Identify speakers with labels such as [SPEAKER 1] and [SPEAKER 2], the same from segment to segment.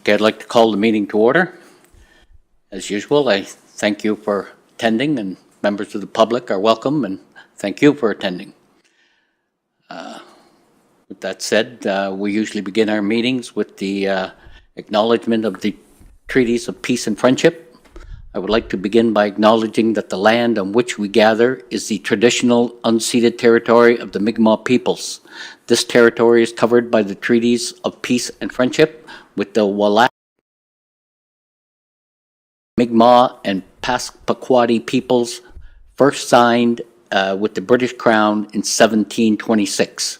[SPEAKER 1] Okay, I'd like to call the meeting to order. As usual, I thank you for attending, and members of the public are welcome, and thank you for attending. With that said, we usually begin our meetings with the acknowledgement of the treaties of peace and friendship. I would like to begin by acknowledging that the land on which we gather is the traditional unceded territory of the Mi'kmaq peoples. This territory is covered by the treaties of peace and friendship with the Wallach, Mi'kmaq, and Passamaquoddy peoples, first signed with the British Crown in 1726.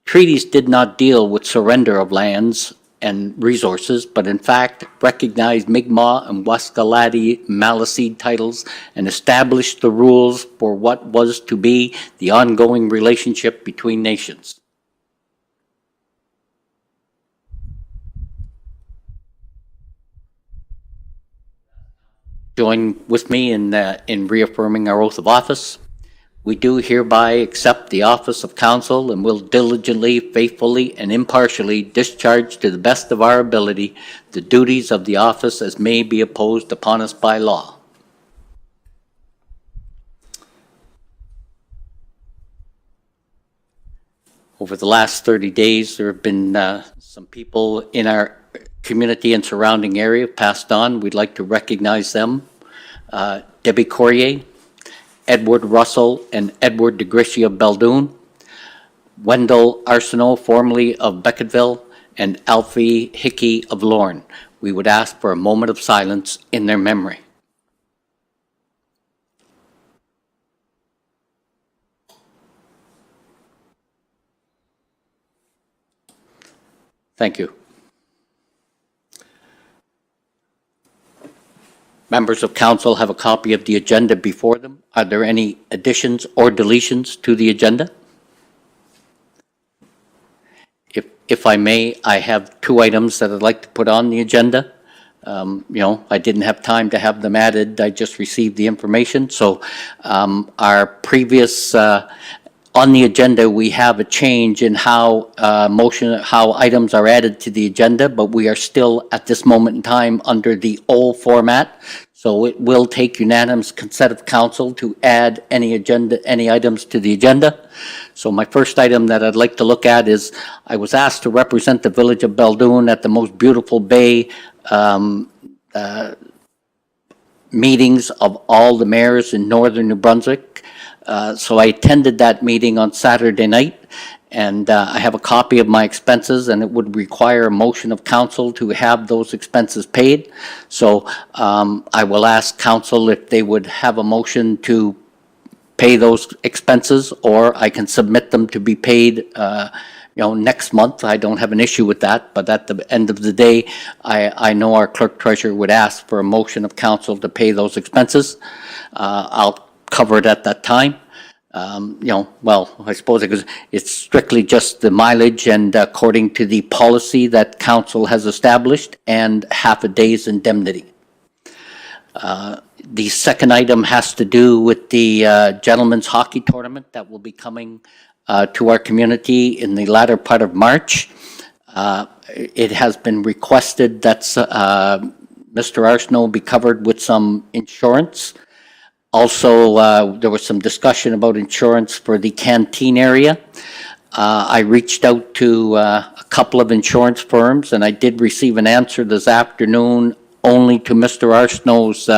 [SPEAKER 1] Treaties did not deal with surrender of lands and resources, but in fact recognized Mi'kmaq and Wascalati Maliseet titles and established the rules for what was to be the ongoing relationship between nations. Join with me in reaffirming our oath of office. We do hereby accept the office of council and will diligently, faithfully, and impartially discharge to the best of our ability the duties of the office as may be imposed upon us by law. Over the last 30 days, there have been some people in our community and surrounding area passed on. We'd like to recognize them. Debbie Corrier, Edward Russell and Edward DeGrishy of Beldoon, Wendell Arsenault, formerly of Becketville, and Alfie Hickey of Lorne. We would ask for a moment of silence in their memory. Thank you. Members of council have a copy of the agenda before them. Are there any additions or deletions to the agenda? If I may, I have two items that I'd like to put on the agenda. I didn't have time to have them added. I just received the information. So our previous, on the agenda, we have a change in how how items are added to the agenda, but we are still at this moment in time under the old format. So it will take unanimous consent of council to add any items to the agenda. So my first item that I'd like to look at is I was asked to represent the village of Beldoon at the most beautiful bay meetings of all the mayors in northern New Brunswick. So I attended that meeting on Saturday night, and I have a copy of my expenses, and it would require a motion of council to have those expenses paid. So I will ask council if they would have a motion to pay those expenses, or I can submit them to be paid next month. I don't have an issue with that, but at the end of the day, I know our clerk treasurer would ask for a motion of council to pay those expenses. I'll cover it at that time. I suppose it's strictly just the mileage and according to the policy that council has established and half a day's indemnity. The second item has to do with the gentlemen's hockey tournament that will be coming to our community in the latter part of March. It has been requested that Mr. Arsenault be covered with some insurance. Also, there was some discussion about insurance for the canteen area. I reached out to a couple of insurance firms, and I did receive an answer this afternoon only to Mr. Arsenault's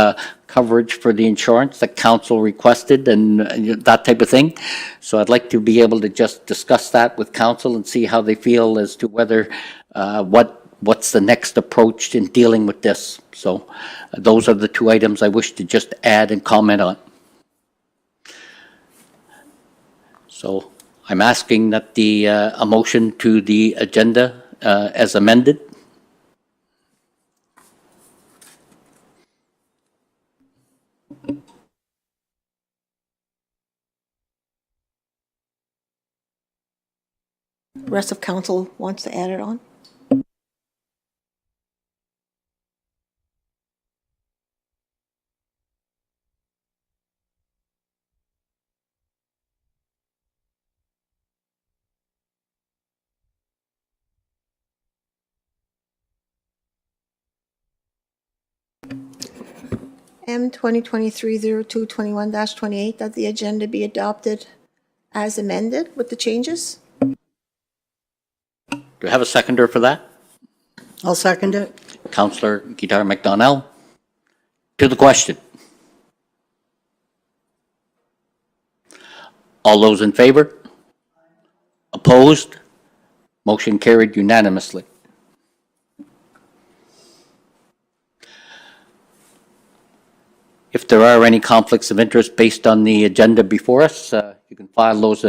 [SPEAKER 1] coverage for the insurance that council requested and that type of thing. So I'd like to be able to just discuss that with council and see how they feel as to whether what's the next approach in dealing with this. So those are the two items I wish to just add and comment on. So I'm asking that a motion to the agenda as amended.
[SPEAKER 2] Rest of council wants to add it on? M 2023-0221-28, that the agenda be adopted as amended with the changes.
[SPEAKER 1] Do I have a seconder for that?
[SPEAKER 3] I'll second it.
[SPEAKER 1] Councillor Guitar McDonnell. To the question. All those in favor? Opposed? Motion carried unanimously. If there are any conflicts of interest based on the agenda before us, you can file those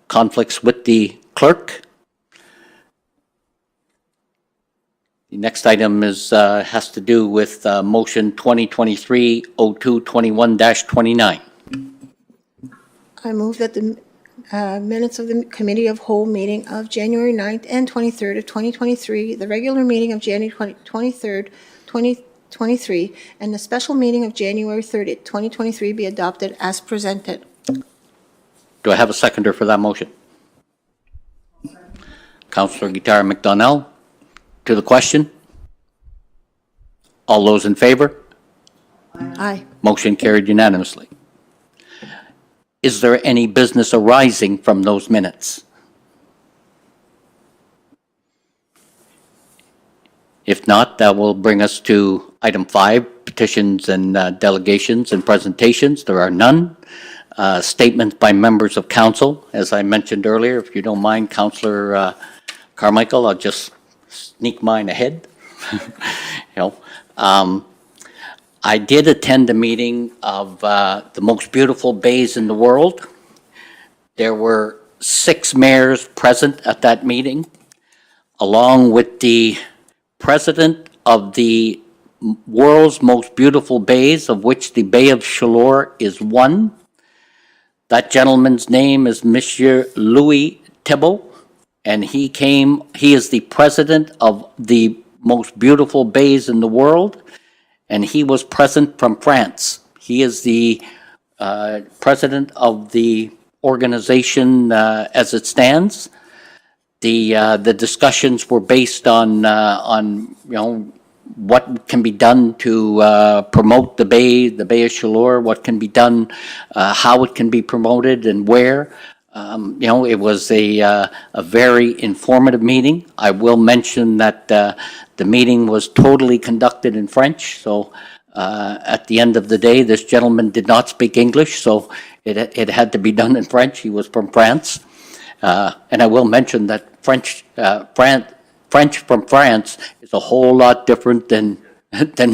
[SPEAKER 1] conflicts with the clerk. The next item has to do with motion 2023-0221-29.
[SPEAKER 2] I move that the minutes of the Committee of Whole meeting of January 9th and 23rd of 2023, the regular meeting of January 23rd, 2023, and the special meeting of January 30th, 2023 be adopted as presented.
[SPEAKER 1] Do I have a seconder for that motion? Councillor Guitar McDonnell. To the question. All those in favor?
[SPEAKER 2] Aye.
[SPEAKER 1] Motion carried unanimously. Is there any business arising from those minutes? If not, that will bring us to item 5, petitions and delegations and presentations. There are none. Statements by members of council. As I mentioned earlier, if you don't mind, Councillor Carmichael, I'll just sneak mine ahead. I did attend a meeting of the most beautiful bays in the world. There were 6 mayors present at that meeting, along with the president of the world's most beautiful bays, of which the Bay of Chaleur is one. That gentleman's name is Monsieur Louis Thibault, and he is the president of the most beautiful bays in the world, and he was present from France. He is the president of the organization as it stands. The discussions were based on what can be done to promote the Bay of Chaleur, what can be done, how it can be promoted, and where. It was a very informative meeting. I will mention that the meeting was totally conducted in French, so at the end of the day, this gentleman did not speak English, so it had to be done in French. He was from France. And I will mention that French from France is a whole lot different than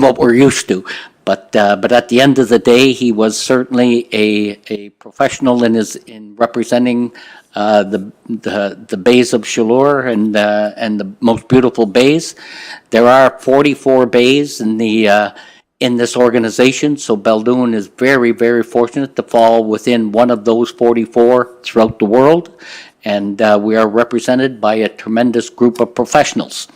[SPEAKER 1] what we're used to. But at the end of the day, he was certainly a professional in representing the bays of Chaleur and the most beautiful bays. There are 44 bays in this organization, so Baldoon is very, very fortunate to fall within one of those 44 throughout the world, and we are represented by a tremendous group of professionals.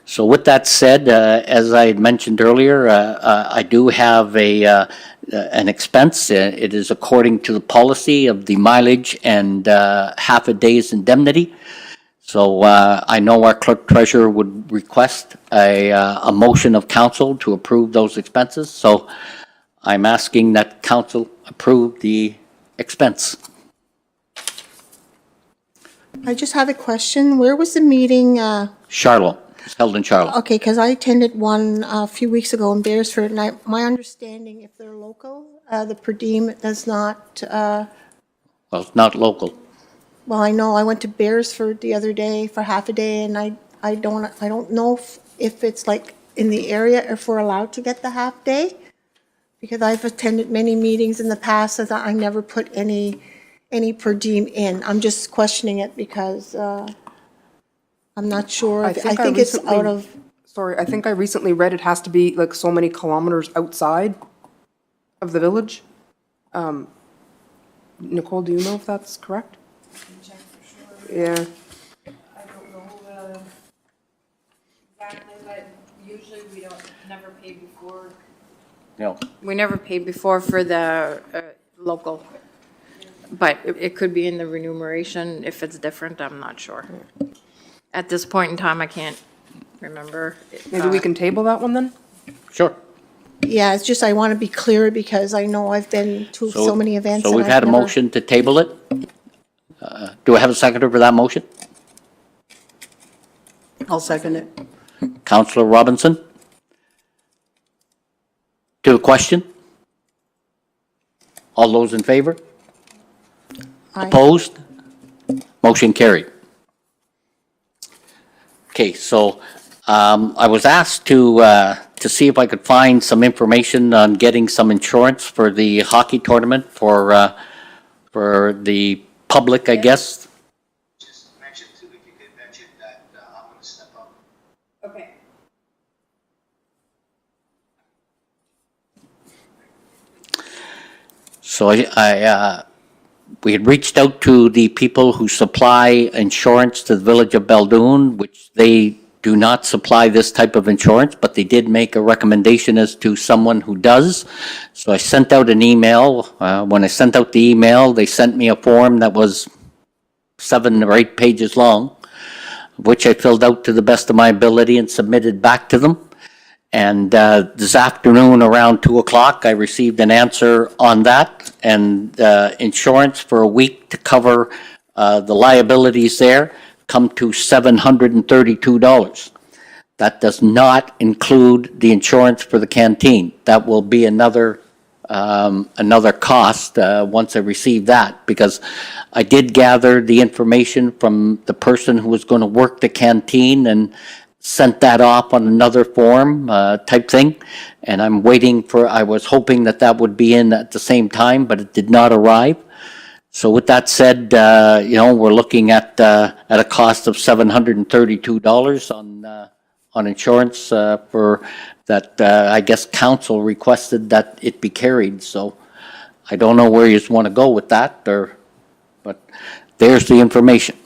[SPEAKER 1] So with that said, as I had mentioned earlier, I do have an expense. It is according to the policy of the mileage and half a day's indemnity. So I know our clerk treasurer would request a motion of council to approve those expenses. So I'm asking that council approve the expense.
[SPEAKER 2] I just have a question. Where was the meeting?
[SPEAKER 1] Charlotte. It's held in Charlotte.
[SPEAKER 2] Okay, because I attended one a few weeks ago in Beresford, and my understanding, if they're local, the per diem does not,
[SPEAKER 1] Well, it's not local.
[SPEAKER 2] well, I know, I went to Beresford the other day for half a day, and I don't know if it's like in the area, if we're allowed to get the half day, because I've attended many meetings in the past, that I never put any per diem in. I'm just questioning it because I'm not sure. I think it's out of,
[SPEAKER 3] Sorry, I think I recently read it has to be like so many kilometers outside of the village. Nicole, do you know if that's correct?
[SPEAKER 4] Check for sure.
[SPEAKER 3] Yeah.
[SPEAKER 4] I don't know exactly, but usually we never pay before.
[SPEAKER 1] No.
[SPEAKER 4] We never pay before for the local. But it could be in the remuneration. If it's different, I'm not sure. At this point in time, I can't remember.
[SPEAKER 3] Maybe we can table that one then?
[SPEAKER 1] Sure.
[SPEAKER 2] Yeah, it's just I want to be clear because I know I've been to so many events.
[SPEAKER 1] So
[SPEAKER 2] and
[SPEAKER 1] we've
[SPEAKER 2] I've
[SPEAKER 1] had a
[SPEAKER 2] never-
[SPEAKER 1] motion to table it. Do I have a seconder for that motion?
[SPEAKER 5] I'll second it.
[SPEAKER 1] Councillor Robinson? To a question? All those in favor?
[SPEAKER 2] Aye.
[SPEAKER 1] Opposed? Motion carried. Okay, so I was asked to see if I could find some information on getting some insurance for the hockey tournament for the public, I guess.
[SPEAKER 6] Just mention too, if you could mention that I'm gonna step up.
[SPEAKER 4] Okay.
[SPEAKER 1] So we had reached out to the people who supply insurance to the village of Beldoon, which they do not supply this type of insurance, but they did make a recommendation as to someone who does. So I sent out an email. When I sent out the email, they sent me a form that was 7 or 8 pages long, which I filled out to the best of my ability and submitted back to them. And this afternoon, around 2 o'clock, I received an answer on that, and insurance for a week to cover the liabilities there come to $732. That does not include the insurance for the canteen. That will be another cost once I receive that, because I did gather the information from the person who was going to work the canteen and sent that off on another form type thing, and I'm waiting for, I was hoping that that would be in at the same time, but it did not arrive. So with that said, we're looking at a cost of $732 on insurance for that. I guess council requested that it be carried, so I don't know where you want to go with that, but there's the information.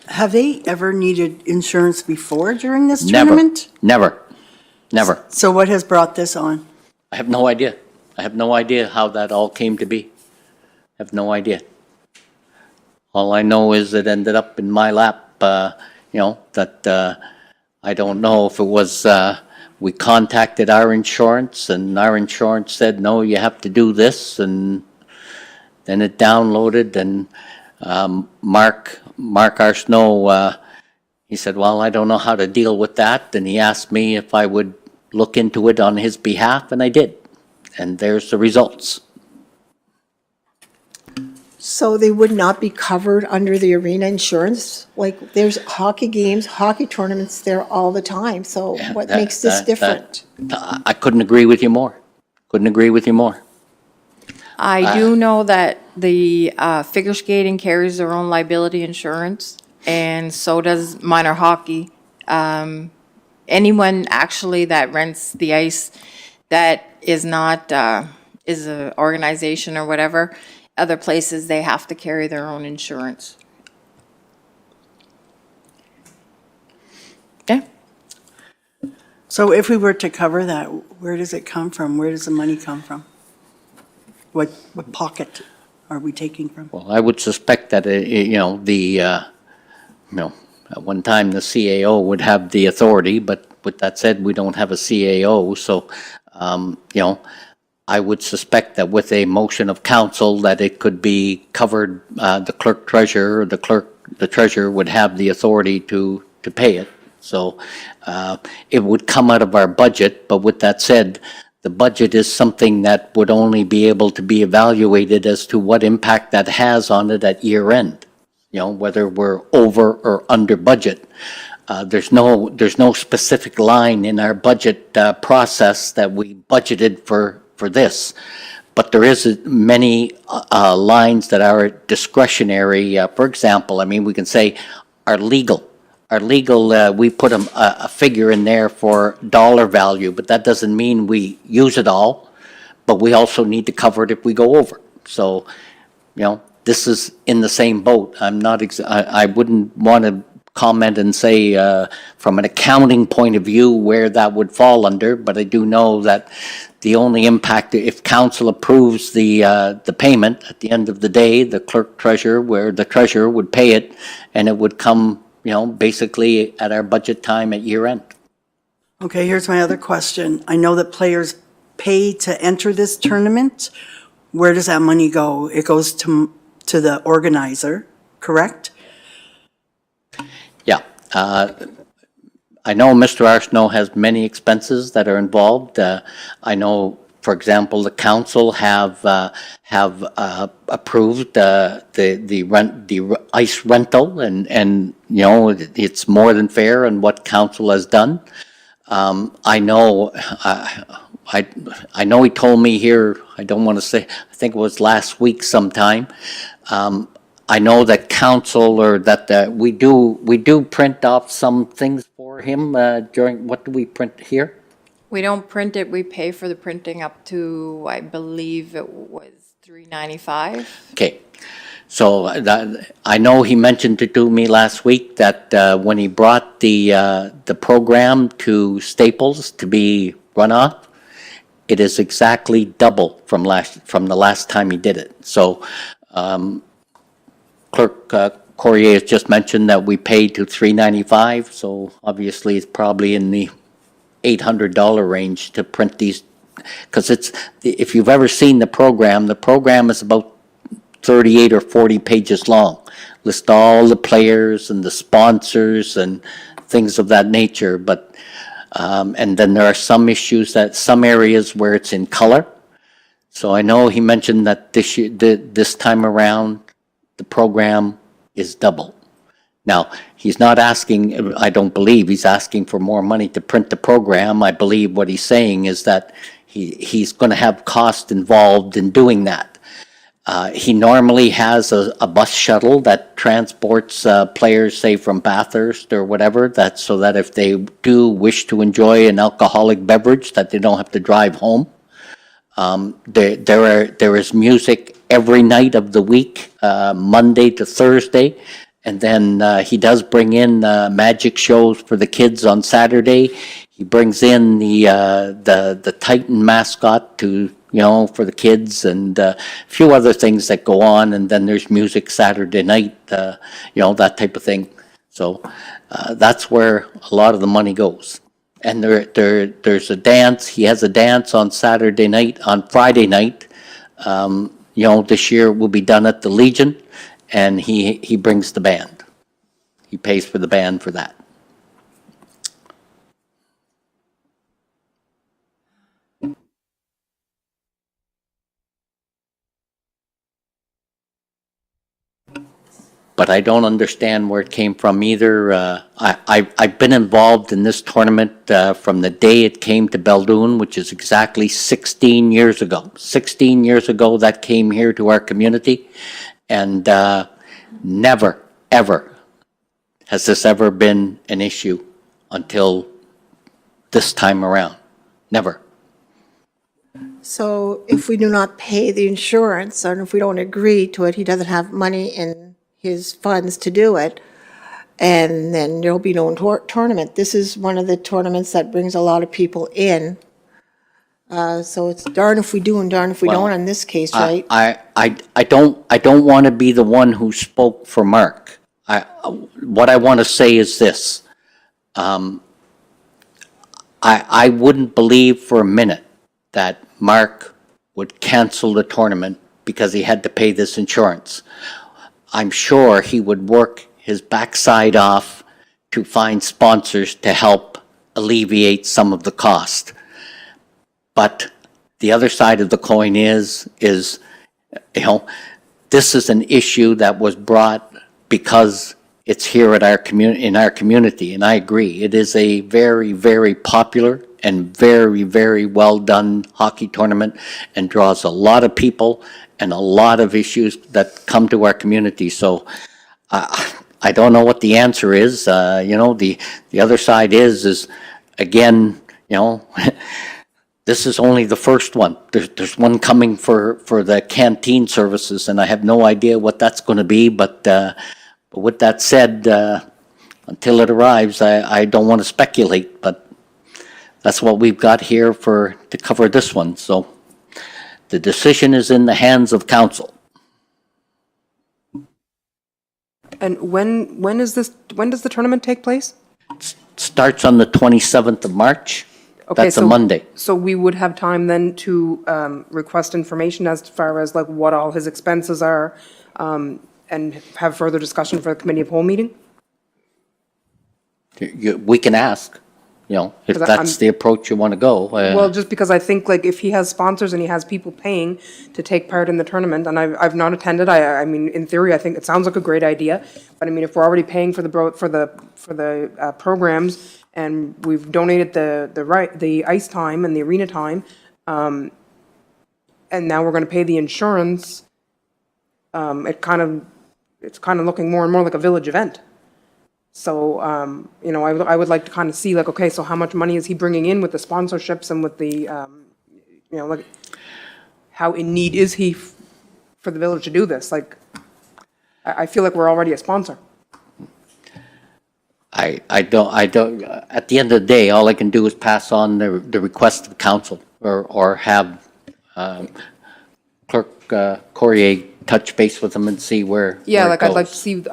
[SPEAKER 5] Have they ever needed insurance before during this
[SPEAKER 1] Never,
[SPEAKER 5] tournament?
[SPEAKER 1] never.
[SPEAKER 5] So what has brought this on?
[SPEAKER 1] I have no idea. I have no idea how that all came to be. I have no idea. All I know is it ended up in my lap, that I don't know if it was, we contacted our insurance and our insurance said, no, you have to do this, and then it downloaded, and Mark Arsenault, he said, well, I don't know how to deal with that, and he asked me if I would look into it on his behalf, and I did. And there's the results.
[SPEAKER 2] So they would not be covered under the arena insurance? Like, there's hockey games, hockey tournaments there all the time, so what
[SPEAKER 1] that-
[SPEAKER 2] makes this
[SPEAKER 1] that-
[SPEAKER 2] different?
[SPEAKER 1] I couldn't agree with you more. Couldn't agree with you more.
[SPEAKER 4] I do know that the figure skating carries their own liability insurance, and so does minor hockey. Anyone actually that rents the ice that is not, is a organization or whatever, other places, they have to carry their own insurance. Yeah.
[SPEAKER 5] So if we were to cover that, where does it come from? Where does the money come from? What pocket are we taking from?
[SPEAKER 1] Well, I would suspect that, at one time the CAO would have the authority, but with that said, we don't have a CAO, so, I would suspect that with a motion of council that it could be covered, the clerk treasurer, the treasurer would have the authority to pay it. So, it would come out of our budget, but with that said, the budget is something that would only be able to be evaluated as to what impact that has on it at year end. Whether we're over or under budget. There's no specific line in our budget process that we budgeted for this. But there is many lines that are discretionary. For example, we can say our legal, we put a figure in there for dollar value, but that doesn't mean we use it all, but we also need to cover it if we go over. So, this is in the same boat. I wouldn't want to comment and say from an accounting point of view where that would fall under, but I do know that the only impact, if council approves the payment, at the end of the day, the clerk treasurer, where the treasurer would pay it, and it would come, basically at our budget time at year end.
[SPEAKER 5] Okay, here's my other question. I know that players pay to enter this tournament. Where does that money go? It goes to the organizer, correct?
[SPEAKER 1] Yeah. I know Mr. Arsenault has many expenses that are involved. I know, for example, the council have approved the ice rental, and you know, it's more than fair in what council has done. I know, I know he told me here, I don't want to say, I think it was last week sometime. I know that council or that we do print off some things for him during, what do we print here?
[SPEAKER 4] We don't print it, we pay for the printing up to, I believe it was $3.95.
[SPEAKER 1] Okay. So I know he mentioned it to me last week that when he brought the program to Staples to be run off, it is exactly double from the last time he did it. So Clerk Corrier has just mentioned that we paid to $3.95, so obviously it's probably in the $800 range to print these, because if you've ever seen the program is about 38 or 40 pages long. List all the players and the sponsors and things of that nature, but, and then there are some areas where it's in color. So I know he mentioned that this time around, the program is double. Now, he's not asking, I don't believe he's asking for more money to print the program. I believe what he's saying is that he's going to have cost involved in doing that. He normally has a bus shuttle that transports players, say, from Bathurst or whatever, so that if they do wish to enjoy an alcoholic beverage, that they don't have to drive home. There is music every night of the week, Monday to Thursday, and then he does bring in magic shows for the kids on Saturday. He brings in the Titan mascot for the kids, and a few other things that go on, and then there's music Saturday night, that type of thing. So that's where a lot of the money goes. And there's a dance. He has a dance on Saturday night, on Friday night. This year will be done at the Legion, and he brings the band. He pays for the band for that. But I don't understand where it came from either. I've been involved in this tournament from the day it came to Beldoon, which is exactly 16 years ago. 16 years ago that came here to our community, and never, ever has this ever been an issue until this time around. Never.
[SPEAKER 2] So if we do not pay the insurance, and if we don't agree to it, he doesn't have money in his funds to do it, and then there'll be no tournament. This is one of the tournaments that brings a lot of people in. So it's darn if we do and darn if we don't in this case, right?
[SPEAKER 1] I don't want to be the one who spoke for Mark. What I want to say is this. I wouldn't believe for a minute that Mark would cancel the tournament because he had to pay this insurance. I'm sure he would work his backside off to find sponsors to help alleviate some of the cost. But the other side of the coin is, this is an issue that was brought because it's here at in our community, and I agree. It is a very, very popular and very, very well-done hockey tournament and draws a lot of people and a lot of issues that come to our community. So I don't know what the answer is. The other side is again, this is only the first one. There's one coming for the canteen services, and I have no idea what that's going to be. But with that said, until it arrives, I don't want to speculate. But that's what we've got here to cover this one. So the decision is in the hands of council.
[SPEAKER 3] And when does the tournament take place?
[SPEAKER 1] starts on the 27th of March.
[SPEAKER 3] Okay,
[SPEAKER 1] That's a
[SPEAKER 3] so-
[SPEAKER 1] Monday.
[SPEAKER 3] So we would have time then to request information as far as like what all his expenses are, and have further discussion for the committee of whole meeting?
[SPEAKER 1] We can ask, if
[SPEAKER 3] 'Cause
[SPEAKER 1] that's
[SPEAKER 3] I'm-
[SPEAKER 1] the approach you want to go.
[SPEAKER 3] Well, just because I think like if he has sponsors and he has people paying to take part in the tournament, and I've not attended, I mean, in theory, I think it sounds like a great idea. But I mean, if we're already paying for the programs and we've donated the ice time and the arena time, and now we're gonna pay the insurance, it's kind of looking more and more like a village event. So, I would like to kind of see like, okay, so how much money is he bringing in with the sponsorships and with the, like, how in need is he for the village to do this? Like, I feel like we're already a sponsor.
[SPEAKER 1] I don't, at the end of the day, all I can do is pass on the request of council or have Clerk Courier touch base with them and see where
[SPEAKER 3] Yeah,
[SPEAKER 1] it
[SPEAKER 3] like
[SPEAKER 1] goes.
[SPEAKER 3] I'd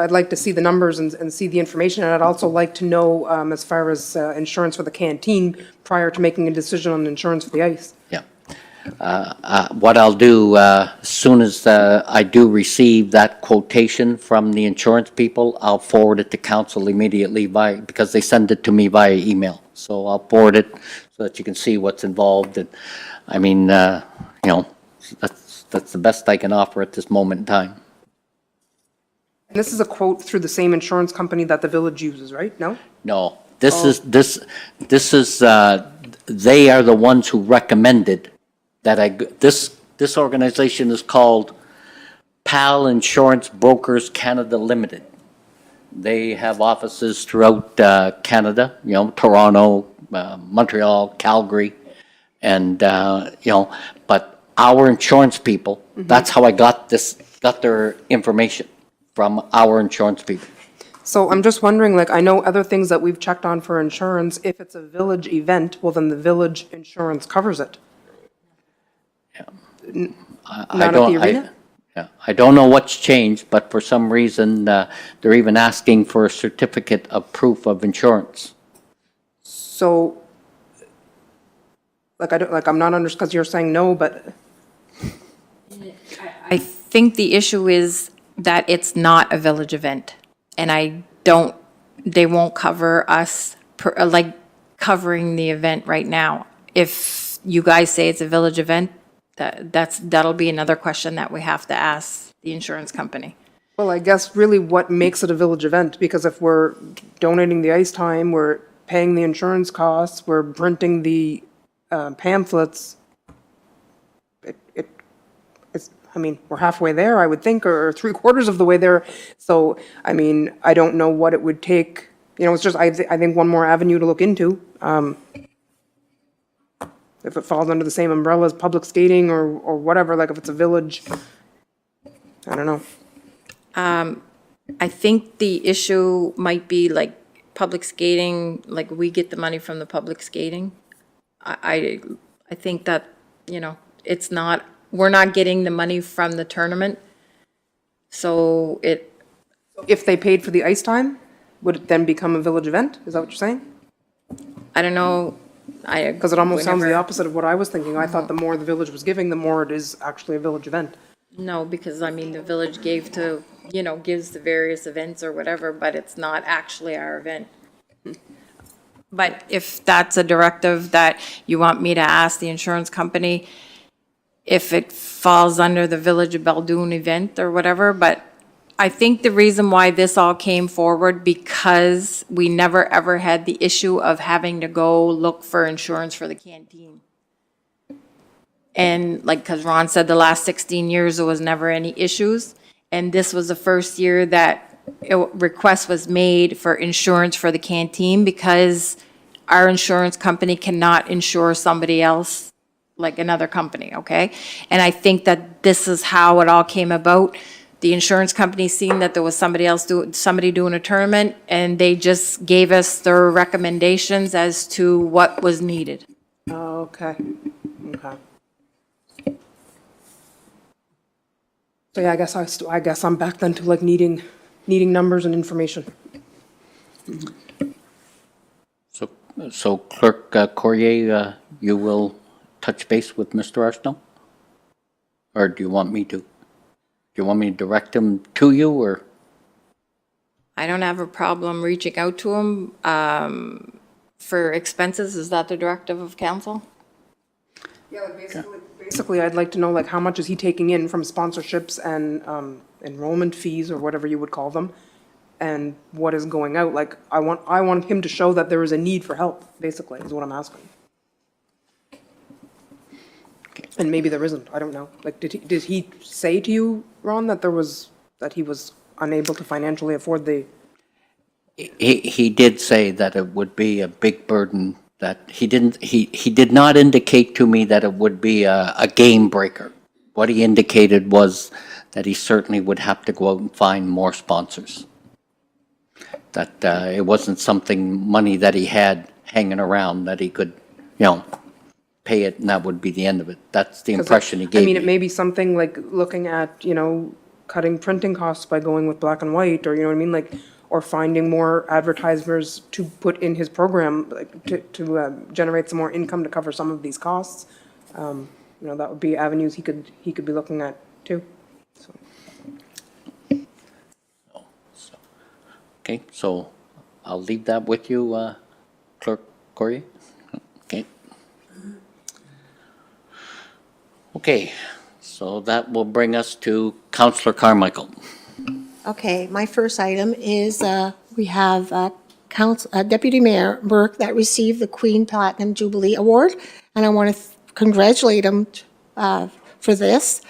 [SPEAKER 3] like to see the numbers and see the information. And I'd also like to know, as far as insurance for the canteen prior to making a decision on insurance for the ice.
[SPEAKER 1] Yeah. What I'll do, as soon as I do receive that quotation from the insurance people, I'll forward it to council immediately because they send it to me via email. So I'll forward it so that you can see what's involved. And, I mean, that's the best I can offer at this moment in time.
[SPEAKER 3] And this is a quote through the same insurance company that the village uses, right? No?
[SPEAKER 1] No, this is, they are the ones who recommended that this organization is called PAL Insurance Brokers Canada Limited. They have offices throughout Canada, Toronto, Montreal, Calgary, and, but our insurance people, that's how I got their information, from our insurance people.
[SPEAKER 3] So I'm just wondering, like, I know other things that we've checked on for insurance, if it's a village event, well, then the village insurance covers it.
[SPEAKER 1] I
[SPEAKER 3] Not at
[SPEAKER 1] don't-
[SPEAKER 3] the arena?
[SPEAKER 1] Yeah, I don't know what's changed, but for some reason, they're even asking for a certificate of proof of insurance.
[SPEAKER 3] So, like, I'm not because you're saying no, but,
[SPEAKER 4] I think the issue is that it's not a village event. And they won't cover us, like, covering the event right now. If you guys say it's a village event, that'll be another question that we have to ask the insurance company.
[SPEAKER 3] well, I guess really what makes it a village event? Because if we're donating the ice time, we're paying the insurance costs, we're printing the pamphlets, it's, I mean, we're halfway there, I would think, or three-quarters of the way there. So, I mean, I don't know what it would take, it's just, I think one more avenue to look into. If it falls under the same umbrella as public skating or whatever, like if it's a village, I don't know.
[SPEAKER 4] I think the issue might be like public skating, like we get the money from the public skating. I think that, it's not, we're not getting the money from the tournament. So
[SPEAKER 3] If they paid for the ice time, would it then become a village event? Is that what you're saying?
[SPEAKER 4] I don't know,
[SPEAKER 3] Because it almost sounds the
[SPEAKER 4] whenever-
[SPEAKER 3] opposite of what I was thinking. I thought the more the village was giving, the more it is actually a village event.
[SPEAKER 4] No, because I mean, the village gives the various events or whatever, but it's not actually our event. But if that's a directive that you want me to ask the insurance company, if it falls under the Village of Beldoon event or whatever, but I think the reason why this all came forward, because we never ever had the issue of having to go look for insurance for the canteen. And like, because Ron said the last 16 years, there was never any issues. And this was the first year that a request was made for insurance for the canteen because our insurance company cannot insure somebody else, like another company, okay? And I think that this is how it all came about. The insurance company seen that there was somebody doing a tournament, and they just gave us their recommendations as to what was needed.
[SPEAKER 3] Okay, okay. So yeah, I guess I'm back then to like needing numbers and information.
[SPEAKER 1] So Clerk Corrier, you will touch base with Mr. Arsenault? Or do you want me to? Do you want me to direct him to you, or?
[SPEAKER 4] I don't have a problem reaching out to him for expenses. Is that the directive of council?
[SPEAKER 3] Yeah, like basically, I'd like to know, like, how much is he taking in from sponsorships and enrollment fees, or whatever you would call them, and what is going out? Like, I want him to show that there is a need for help, basically, is what I'm asking. And maybe there isn't, I don't know. Like, did he say to you, Ron, that he was unable to financially afford the?
[SPEAKER 1] He did say that it would be a big burden, that he did not indicate to me that it would be a game breaker. What he indicated was that he certainly would have to go out and find more sponsors. That it wasn't money that he had hanging around that he could, pay it and that would be the end of it. That's the
[SPEAKER 3] 'Cause
[SPEAKER 1] impression he
[SPEAKER 3] I
[SPEAKER 1] gave
[SPEAKER 3] mean, it
[SPEAKER 1] me.
[SPEAKER 3] may be something like looking at, cutting printing costs by going with black and white, or, you know what I mean, like, or finding more advertisers to put in his program, like, to generate some more income to cover some of these costs. That would be avenues he could be looking at too. So,
[SPEAKER 1] Okay, so I'll leave that with you, Clerk Corrier. Okay. Okay, so that will bring us to Councillor Carmichael.
[SPEAKER 2] Okay, my first item is, we have Deputy Mayor Burke that received the Queen Platinum Jubilee Award, and I want to congratulate him for this.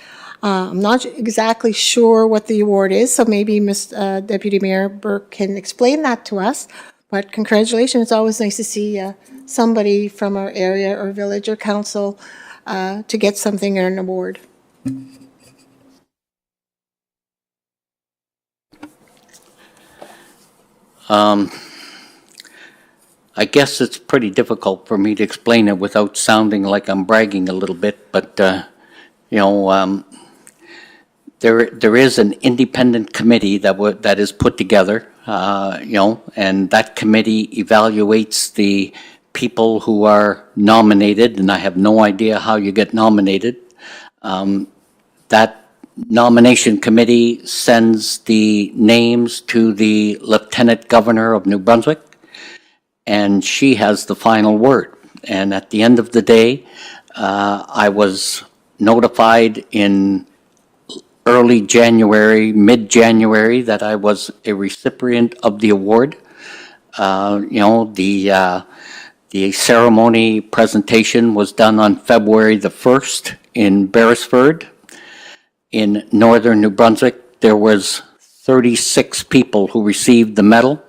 [SPEAKER 2] I'm not exactly sure what the award is, so maybe Deputy Mayor Burke can explain that to us. But congratulations, it's always nice to see somebody from our area or village or council to get something or an award.
[SPEAKER 1] I guess it's pretty difficult for me to explain it without sounding like I'm bragging a little bit, but, there is an independent committee that is put together, and that committee evaluates the people who are nominated, and I have no idea how you get nominated. That nomination committee sends the names to the Lieutenant Governor of New Brunswick, and she has the final word. And at the end of the day, I was notified in early January, mid-January, that I was a recipient of the award. The ceremony presentation was done on February the 1st in Beresford. In northern New Brunswick, there was 36 people who received the medal.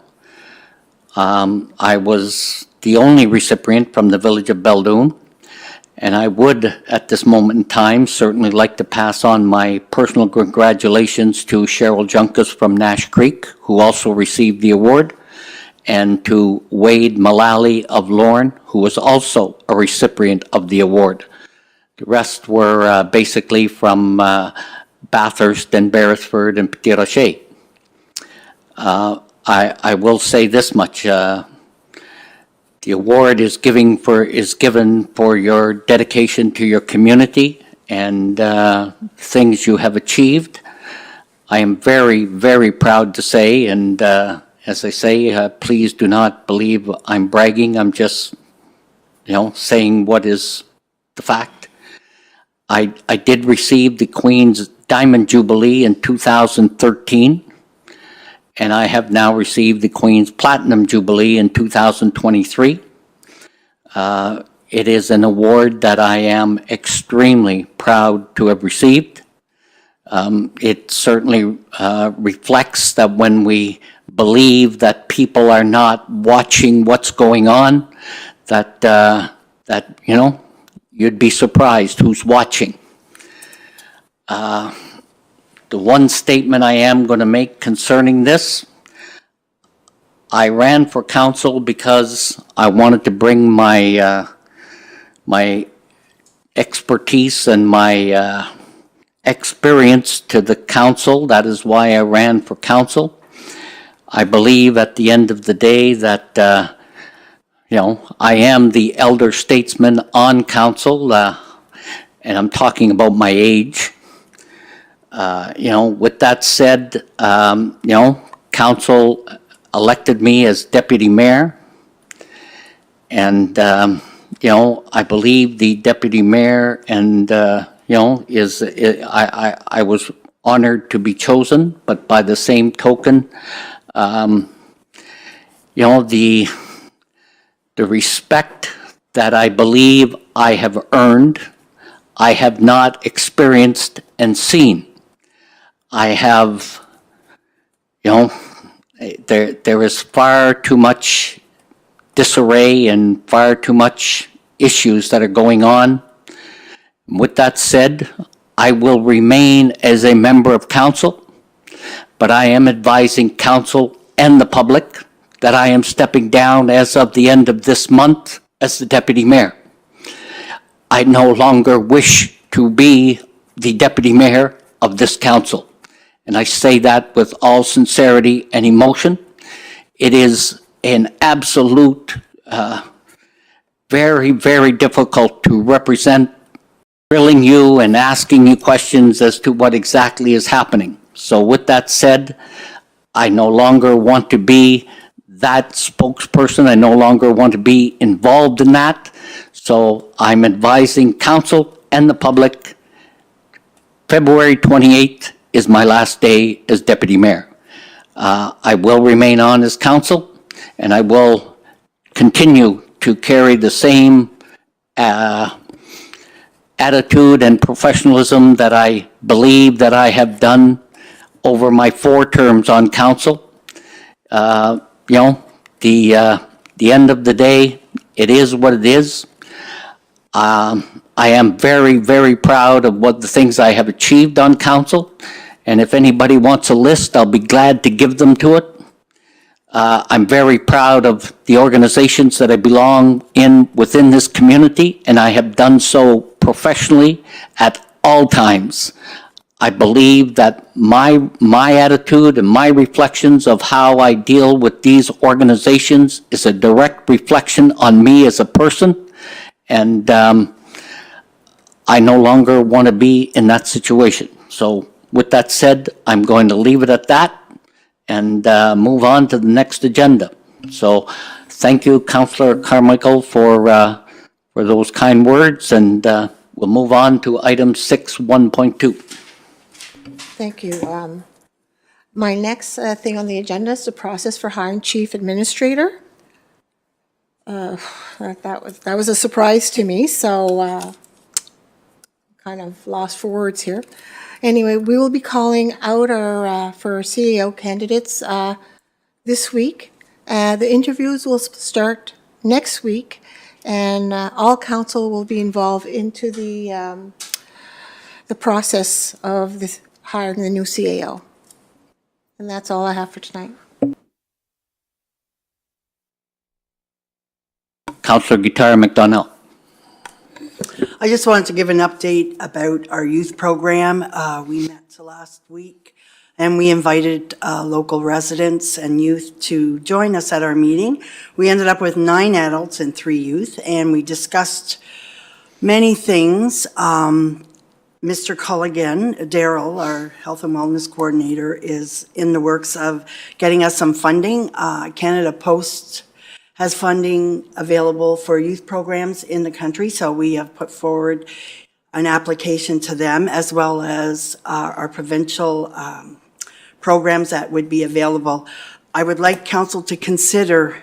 [SPEAKER 1] I was the only recipient from the village of Beldoon. And I would, at this moment in time, certainly like to pass on my personal congratulations to Cheryl Junkus from Nash Creek, who also received the award, and to Wade Mullally of Lorne, who was also a recipient of the award. The rest were basically from Bathurst and Beresford and Petit Rocher. I will say this much. The award is given for your dedication to your community and things you have achieved. I am very, very proud to say, and as I say, please do not believe I'm bragging. I'm just, saying what is the fact. I did receive the Queen's Diamond Jubilee in 2013. And I have now received the Queen's Platinum Jubilee in 2023. It is an award that I am extremely proud to have received. It certainly reflects that when we believe that people are not watching what's going on, that you'd be surprised who's watching. The one statement I am going to make concerning this, I ran for council because I wanted to bring my my expertise and my experience to the council. That is why I ran for council. I believe at the end of the day that, I am the elder statesman on council, and I'm talking about my age. With that said, council elected me as deputy mayor. And, I believe the deputy mayor and, I was honored to be chosen, but by the same token, the respect that I believe I have earned, I have not experienced and seen. I have, there is far too much disarray and far too much issues that are going on. With that said, I will remain as a member of council, but I am advising council and the public that I am stepping down as of the end of this month as the deputy mayor. I no longer wish to be the deputy mayor of this council. And I say that with all sincerity and emotion. It is an absolute, very, very difficult to represent, grilling you and asking you questions as to what exactly is happening. So with that said, I no longer want to be that spokesperson. I no longer want to be involved in that. So I'm advising council and the public, February 28th is my last day as deputy mayor. I will remain on as council, and I will continue to carry the same attitude and professionalism that I believe that I have done over my 4 terms on council. The end of the day, it is what it is. I am very, very proud of what the things I have achieved on council. And if anybody wants a list, I'll be glad to give them to it. I'm very proud of the organizations that I belong in within this community, and I have done so professionally at all times. I believe that my attitude and my reflections of how I deal with these organizations is a direct reflection on me as a person, and I no longer want to be in that situation. So with that said, I'm going to leave it at that and move on to the next agenda. So thank you, Councillor Carmichael, for those kind words, and we'll move on to item 6.1.2.
[SPEAKER 2] Thank you. My next thing on the agenda is the process for hiring chief administrator. That was a surprise to me, so kind of lost for words here. Anyway, we will be calling out our for CEO candidates this week. The interviews will start next week, and all council will be involved into the process of this hiring the new CAO. And that's all I have for tonight.
[SPEAKER 1] Councillor Guitar McDonnell.
[SPEAKER 5] I just wanted to give an update about our youth program. We met last week, and we invited local residents and youth to join us at our meeting. We ended up with 9 adults and 3 youth, and we discussed many things. Mr. Culligan, Daryl, our health and wellness coordinator, is in the works of getting us some funding. Canada Post has funding available for youth programs in the country, so we have put forward an application to them, as well as our provincial programs that would be available. I would like council to consider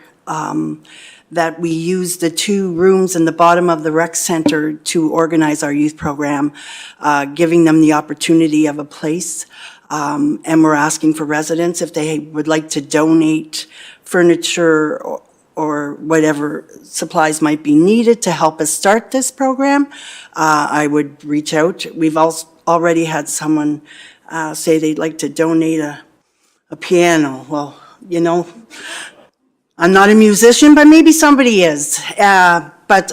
[SPEAKER 5] that we use the 2 rooms in the bottom of the rec center to organize our youth program, giving them the opportunity of a place. And we're asking for residents if they would like to donate furniture or whatever supplies might be needed to help us start this program. I would reach out. We've already had someone say they'd like to donate a piano. Well, you know, I'm not a musician, but maybe somebody is. But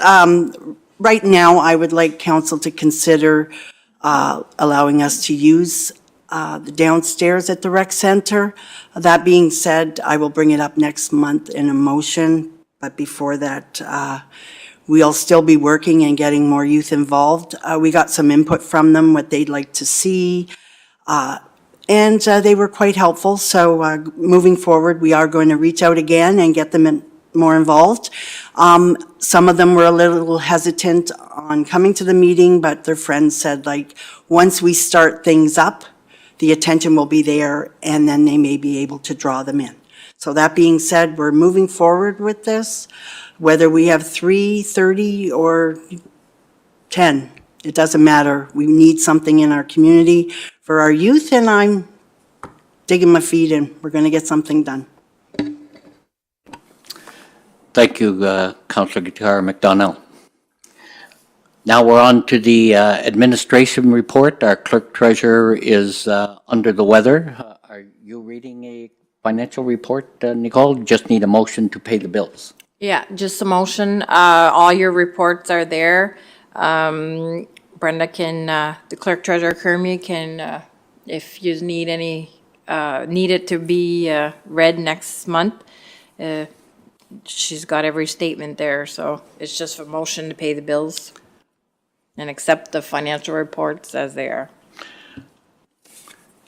[SPEAKER 5] right now, I would like council to consider allowing us to use the downstairs at the rec center. That being said, I will bring it up next month in a motion, but before that, we'll still be working and getting more youth involved. We got some input from them, what they'd like to see, and they were quite helpful. So moving forward, we are going to reach out again and get them more involved. Some of them were a little hesitant on coming to the meeting, but their friends said, like, once we start things up, the attention will be there, and then they may be able to draw them in. So that being said, we're moving forward with this. Whether we have 3, 30, or 10, it doesn't matter. We need something in our community for our youth, and I'm digging my feet in. We're going to get something done.
[SPEAKER 1] Thank you, Councillor Guitar McDonnell. Now we're on to the administration report. Our clerk treasurer is under the weather. Are you reading a financial report, Nicole? Just need a motion to pay the bills.
[SPEAKER 4] Yeah, just a motion. All your reports are there. Brenda can, the clerk treasurer Kermie can, if you need any, need it to be read next month, she's got every statement there, so it's just a motion to pay the bills and accept the financial reports as they are.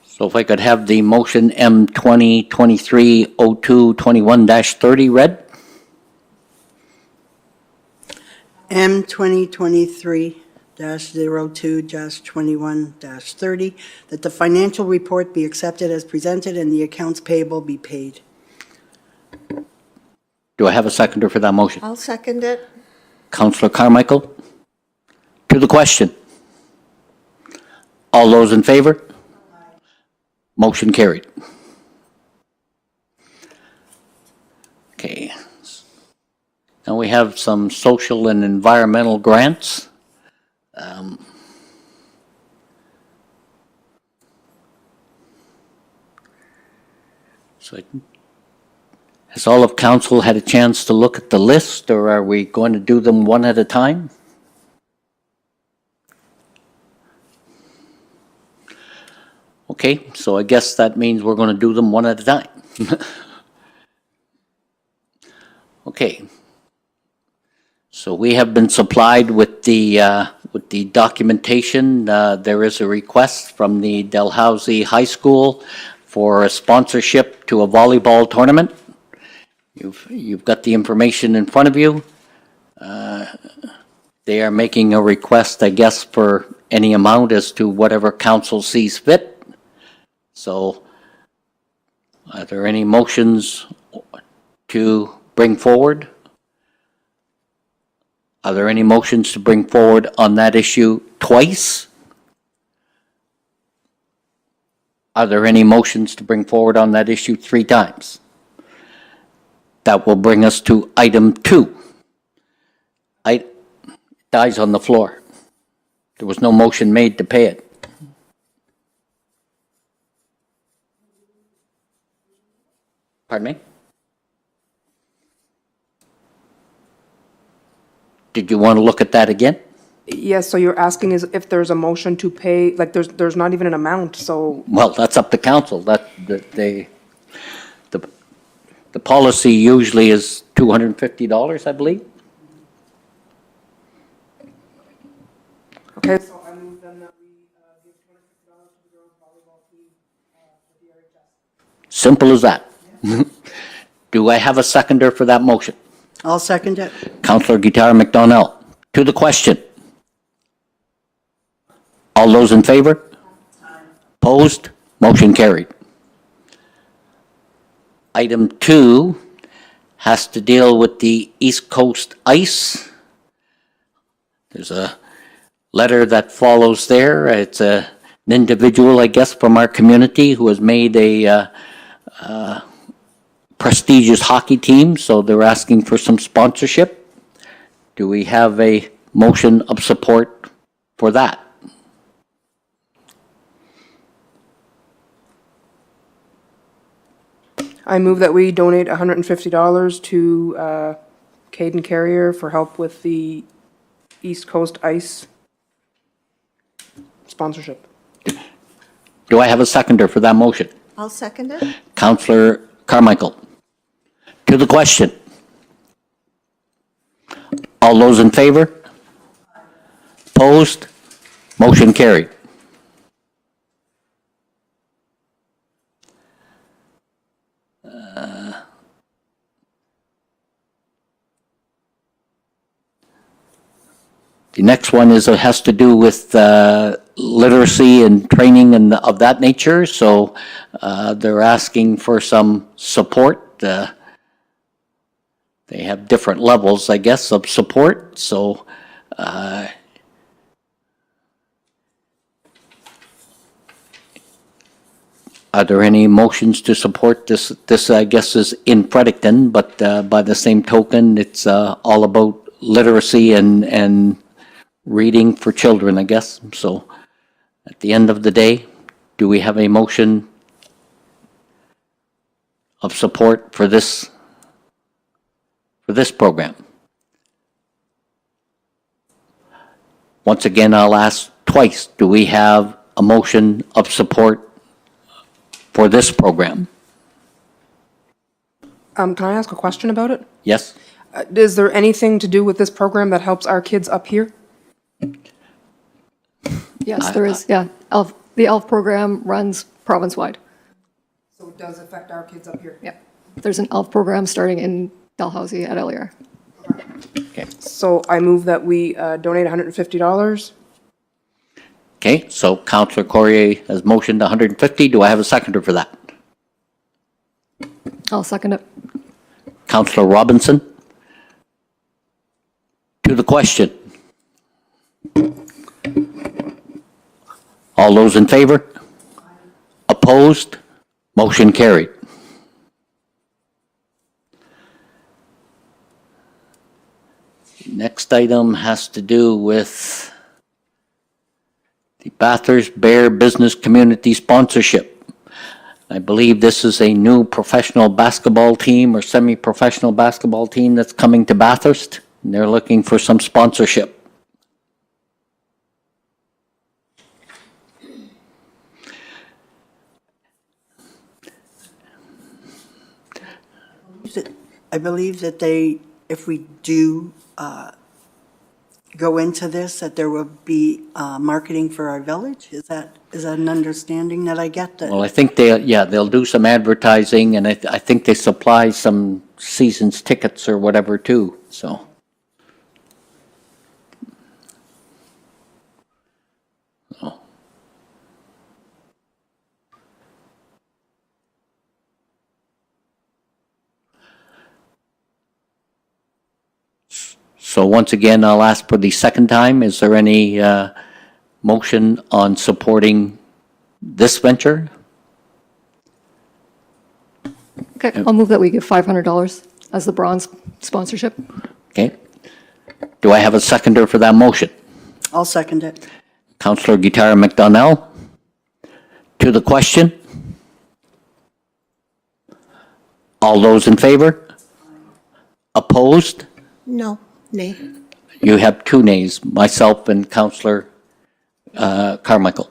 [SPEAKER 1] So if I could have the motion M 2023-02-21-30 read?
[SPEAKER 5] M 2023-02-21-30, that the financial report be accepted as presented and the accounts payable be paid.
[SPEAKER 1] Do I have a seconder for that motion?
[SPEAKER 2] I'll second it.
[SPEAKER 1] Councillor Carmichael? To the question. All those in favor? Motion carried. Okay. Now we have some social and environmental grants. Has all of council had a chance to look at the list, or are we going to do them one at a time? Okay, so I guess that means we're going to do them one at a time. Okay. So we have been supplied with the documentation. There is a request from the Dalhousie High School for a sponsorship to a volleyball tournament. You've got the information in front of you. They are making a request, I guess, for any amount as to whatever council sees fit. So are there any motions to bring forward? Are there any motions to bring forward on that issue twice? Are there any motions to bring forward on that issue 3 times? That will bring us to item 2. It dies on the floor. There was no motion made to pay it. Pardon me? Did you want to look at that again?
[SPEAKER 3] Yes, so you're asking is if there's a motion to pay, like there's not even an amount, so
[SPEAKER 1] Well, that's up to council. The policy usually is $250, I believe.
[SPEAKER 3] okay. So I move then that we give $250 to the girls volleyball team for the RHS.
[SPEAKER 1] Simple as that. Do I have a seconder for that motion?
[SPEAKER 5] I'll second it.
[SPEAKER 1] Councillor Guitar McDonnell. To the question. All those in favor? Opposed? Motion carried. Item 2 has to deal with the East Coast Ice. There's a letter that follows there. It's an individual, I guess, from our community who has made a prestigious hockey team, so they're asking for some sponsorship. Do we have a motion of support for that?
[SPEAKER 3] I move that we donate $150 to Caden Carrier for help with the East Coast Ice sponsorship.
[SPEAKER 1] Do I have a seconder for that motion?
[SPEAKER 2] I'll second it.
[SPEAKER 1] Councillor Carmichael. To the question. All those in favor? Opposed? Motion carried. The next one has to do with literacy and training and of that nature, so they're asking for some support. They have different levels, I guess, of support, so are there any motions to support this? This, I guess, is in Fredericton, but by the same token, it's all about literacy and reading for children, I guess. So at the end of the day, do we have a motion of support for this program? Once again, I'll ask twice, do we have a motion of support for this program?
[SPEAKER 3] Can I ask a question about it?
[SPEAKER 1] Yes?
[SPEAKER 3] Is there anything to do with this program that helps our kids up here?
[SPEAKER 7] Yes, there is, yeah. The ELF program runs province-wide.
[SPEAKER 3] So it does affect our kids up here?
[SPEAKER 7] Yeah. There's an ELF program starting in Dalhousie at LER.
[SPEAKER 3] So I move that we donate $150.
[SPEAKER 1] Okay, so Councillor Corrier has motioned 150. Do I have a seconder for that?
[SPEAKER 7] I'll second it.
[SPEAKER 1] Councillor Robinson? To the question. All those in favor? Opposed? Motion carried. Next item has to do with the Bathurst Bear Business Community Sponsorship. I believe this is a new professional basketball team or semi-professional basketball team that's coming to Bathurst. And they're looking for some sponsorship.
[SPEAKER 5] I believe that they, if we do go into this, that there will be marketing for our village? Is that an understanding that I get?
[SPEAKER 1] Well, I think they'll do some advertising, and I think they supply some season's tickets or whatever too, so. So once again, I'll ask for the second time, is there any motion on supporting this venture?
[SPEAKER 7] Okay, I'll move that we give $500 as the bronze sponsorship.
[SPEAKER 1] Okay. Do I have a seconder for that motion?
[SPEAKER 5] I'll second it.
[SPEAKER 1] Councillor Guitar McDonnell. To the question? All those in favor? Opposed?
[SPEAKER 2] No, nay.
[SPEAKER 1] You have two nays, myself and Councillor Carmichael.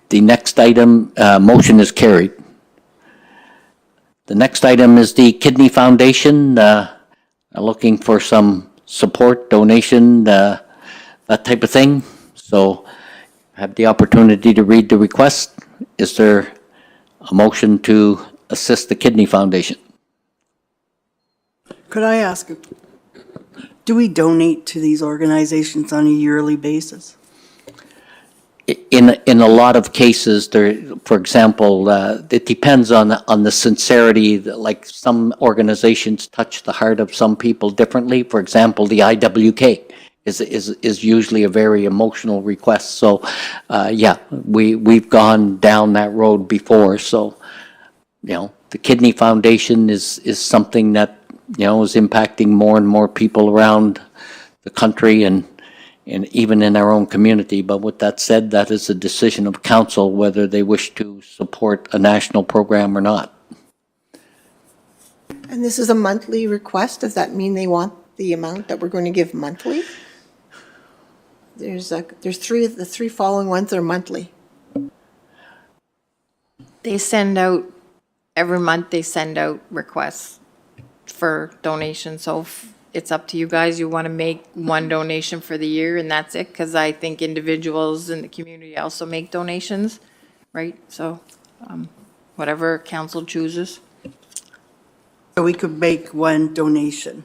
[SPEAKER 1] The next item, motion is carried. The next item is the Kidney Foundation, looking for some support, donation, that type of thing. So have the opportunity to read the request. Is there a motion to assist the Kidney Foundation?
[SPEAKER 5] Could I ask, do we donate to these organizations on a yearly basis?
[SPEAKER 1] In a lot of cases, for example, it depends on the sincerity. Like some organizations touch the heart of some people differently. For example, the IWK is usually a very emotional request. So, yeah, we've gone down that road before. So, the Kidney Foundation is something that is impacting more and more people around the country and even in our own community. But with that said, that is a decision of council whether they wish to support a national program or not.
[SPEAKER 2] And this is a monthly request. Does that mean they want the amount that we're going to give monthly? There's the three following ones are monthly.
[SPEAKER 4] They send out every month they send out requests for donations, so if it's up to you guys, you want to make one donation for the year and that's it, because I think individuals in the community also make donations, right? So, whatever council chooses.
[SPEAKER 5] So we could make one donation.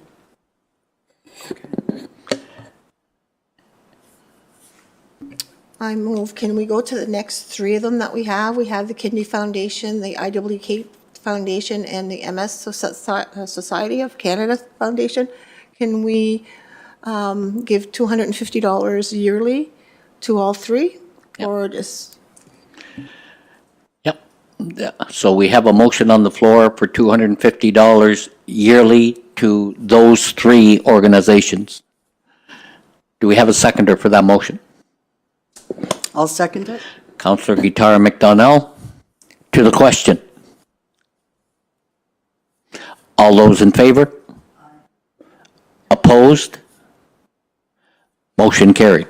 [SPEAKER 2] I move, can we go to the next three of them that we have? We have the Kidney Foundation, the IWK Foundation, and the MS Society of Canada Foundation. Can we give $250 yearly to all three? Or just,
[SPEAKER 1] Yep. Yeah. So we have a motion on the floor for $250 yearly to those three organizations. Do we have a seconder for that motion?
[SPEAKER 5] I'll second it.
[SPEAKER 1] Councillor Guitar McDonnell, to the question. All those in favor? Opposed? Motion carried.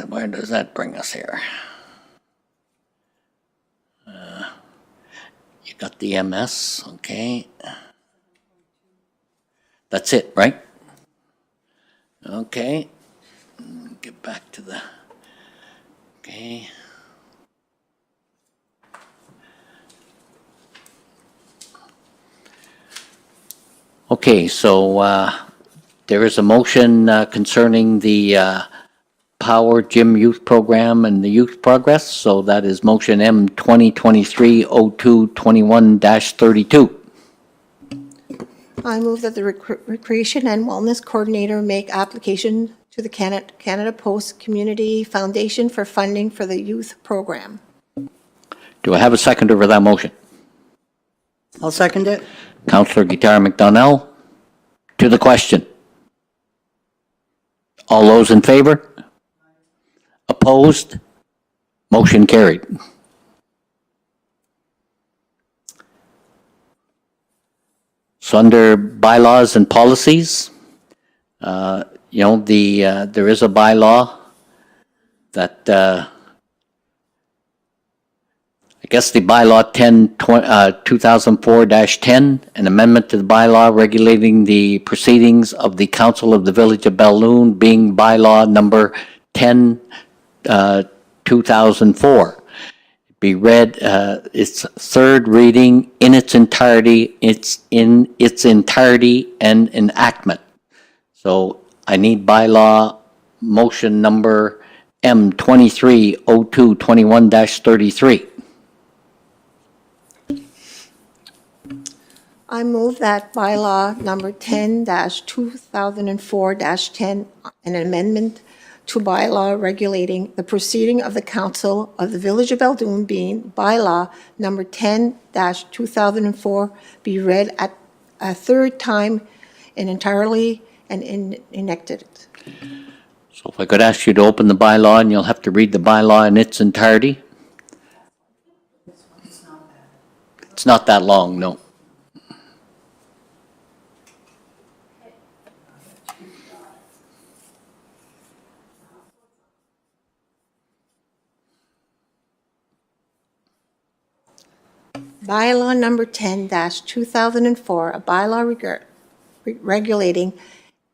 [SPEAKER 1] Where does that bring us here? You got the MS, okay. That's it, right? Okay. Get back to the, okay. Okay, so there is a motion concerning the Power Gym Youth Program and the Youth Progress, so that is motion M 2023-0221-32.
[SPEAKER 2] I move that the Recreation and Wellness Coordinator make application to the Canada Post Community Foundation for funding for the youth program.
[SPEAKER 1] Do I have a seconder for that motion?
[SPEAKER 5] I'll second it.
[SPEAKER 1] Councillor Guitar McDonnell, to the question. All those in favor? Opposed? Motion carried. So under bylaws and policies, there is a bylaw that, I guess the bylaw 2004-10, an amendment to the bylaw regulating the proceedings of the Council of the Village of Balloon, being bylaw number 10, 2004. Be read its third reading in its entirety. It's in its entirety and enactment. So I need bylaw motion number M 230221-33.
[SPEAKER 2] I move that bylaw number 10-2004-10, an amendment to bylaw regulating the proceeding of the Council of the Village of Baldoon, being bylaw number 10-2004, be read at a third time and entirely and enacted.
[SPEAKER 1] So if I could ask you to open the bylaw, and you'll have to read the bylaw in its entirety. It's not that long, no.
[SPEAKER 2] Bylaw number 10-2004, a bylaw regulating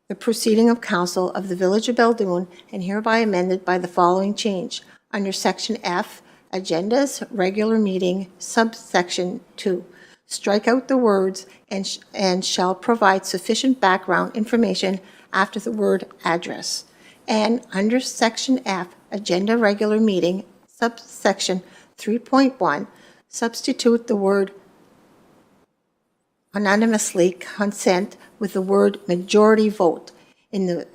[SPEAKER 2] the proceeding of Council of the Village of Baldoon, and hereby amended by the following change. Under Section F, Agendas, Regular Meeting, subsection 2, strike out the words and shall provide sufficient background information after the word address. And under Section F, Agenda Regular Meeting, subsection 3.1, substitute the word unanimously consent with the word majority vote. In the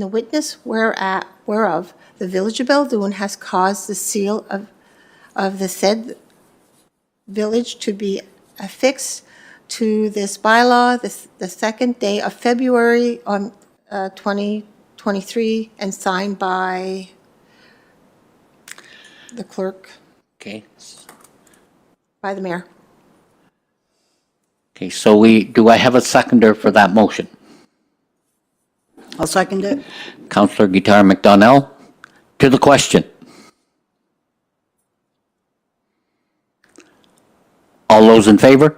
[SPEAKER 2] witness whereof the Village of Baldoon has caused the seal of the said village to be affixed to this bylaw the second day of February on 2023, and signed by the clerk,
[SPEAKER 1] Okay.
[SPEAKER 2] by the mayor.
[SPEAKER 1] Okay, so do I have a seconder for that motion?
[SPEAKER 5] I'll second it.
[SPEAKER 1] Councillor Guitar McDonnell, to the question. All those in favor?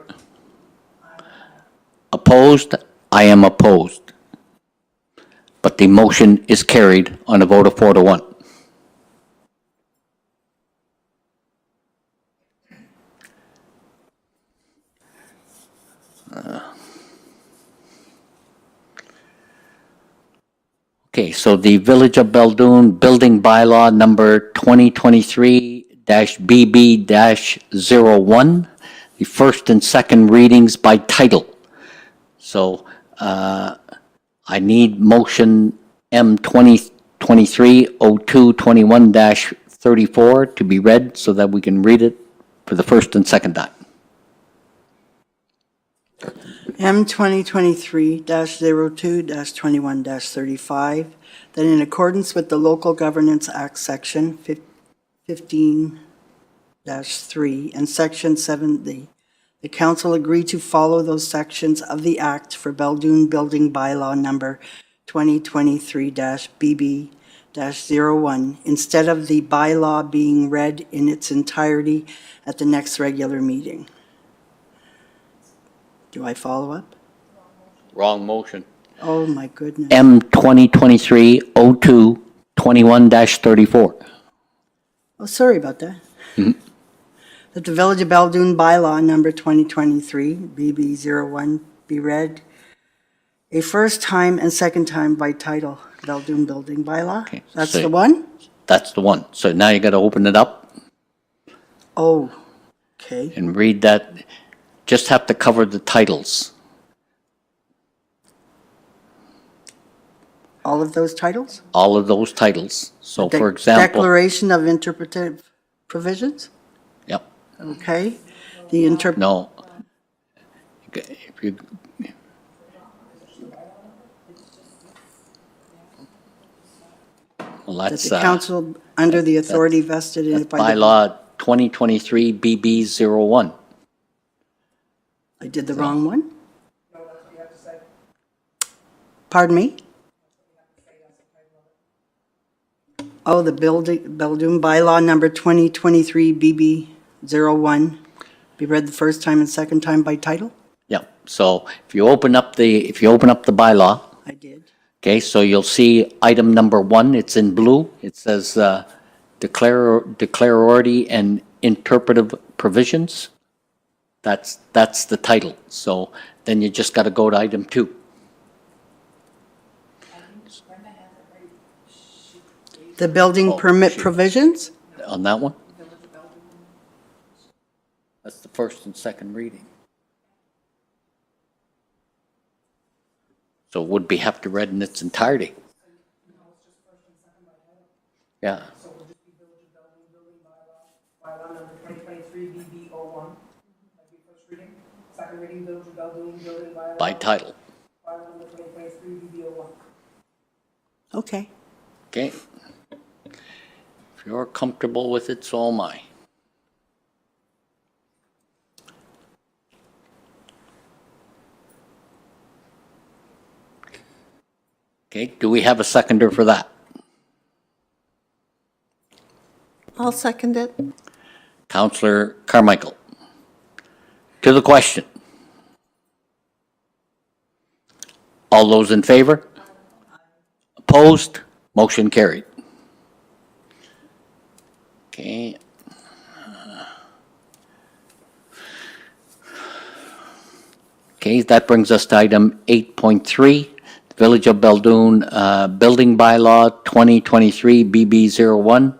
[SPEAKER 1] Opposed? I am opposed. But the motion is carried on a vote of 4-1. Okay, so the Village of Beldoon Building Bylaw number 2023-BB-01, the first and second readings by title. So I need motion M 2023-0221-34 to be read so that we can read it for the first and second time.
[SPEAKER 5] M 2023-02-21-35, that in accordance with the Local Governance Act, Section 15-3 and Section 70, the council agreed to follow those sections of the Act for Beldoon Building Bylaw number 2023-BB-01, instead of the bylaw being read in its entirety at the next regular meeting. Do I follow up?
[SPEAKER 1] Wrong motion.
[SPEAKER 5] Oh, my goodness.
[SPEAKER 1] M 2023-02-21-34.
[SPEAKER 5] Oh, sorry about that. That the Village of Beldoon bylaw number 2023, BB-01, be read a first time and second time by title, Beldoon Building Bylaw.
[SPEAKER 1] Okay,
[SPEAKER 5] That's
[SPEAKER 1] so-
[SPEAKER 5] the one?
[SPEAKER 1] That's the one. So now you got to open it up
[SPEAKER 5] Oh, okay.
[SPEAKER 1] and read that. Just have to cover the titles.
[SPEAKER 5] All of those titles?
[SPEAKER 1] All of those titles. So for example,
[SPEAKER 5] Declaration of Interpretive Provisions?
[SPEAKER 1] yep,
[SPEAKER 5] Okay.
[SPEAKER 1] no. If you, well,
[SPEAKER 5] That
[SPEAKER 1] that's
[SPEAKER 5] the council, under the authority vested in it by the...
[SPEAKER 1] bylaw 2023-BB-01.
[SPEAKER 5] I did the wrong one? Pardon me? Oh, the Beldoon bylaw number 2023-BB-01, be read the first time and second time by title?
[SPEAKER 1] Yep. So if you open up the bylaw,
[SPEAKER 5] I did.
[SPEAKER 1] okay, so you'll see item number 1, it's in blue. It says declaratory and interpretive provisions. That's the title. So then you just got to go to item 2.
[SPEAKER 5] The building
[SPEAKER 1] Oh,
[SPEAKER 5] permit
[SPEAKER 1] shoot.
[SPEAKER 5] provisions?
[SPEAKER 1] On that one? That's the first and second reading. So it would be have to read in its entirety. Yeah,
[SPEAKER 3] Bylaw number 2023 BB-01, that'd be first reading. Second reading, Village of Beldoon Building Bylaw.
[SPEAKER 1] by title.
[SPEAKER 3] Bylaw number 2023 BB-01.
[SPEAKER 5] Okay.
[SPEAKER 1] Okay. If you're comfortable with it, so am I. Okay, do we have a seconder for that?
[SPEAKER 2] I'll second it.
[SPEAKER 1] Counselor Carmichael. To the question. All those in favor? Opposed? Motion carried. Okay. Okay, that brings us to item 8.3, the Village of Beldoon Building Bylaw 2023 BB-01.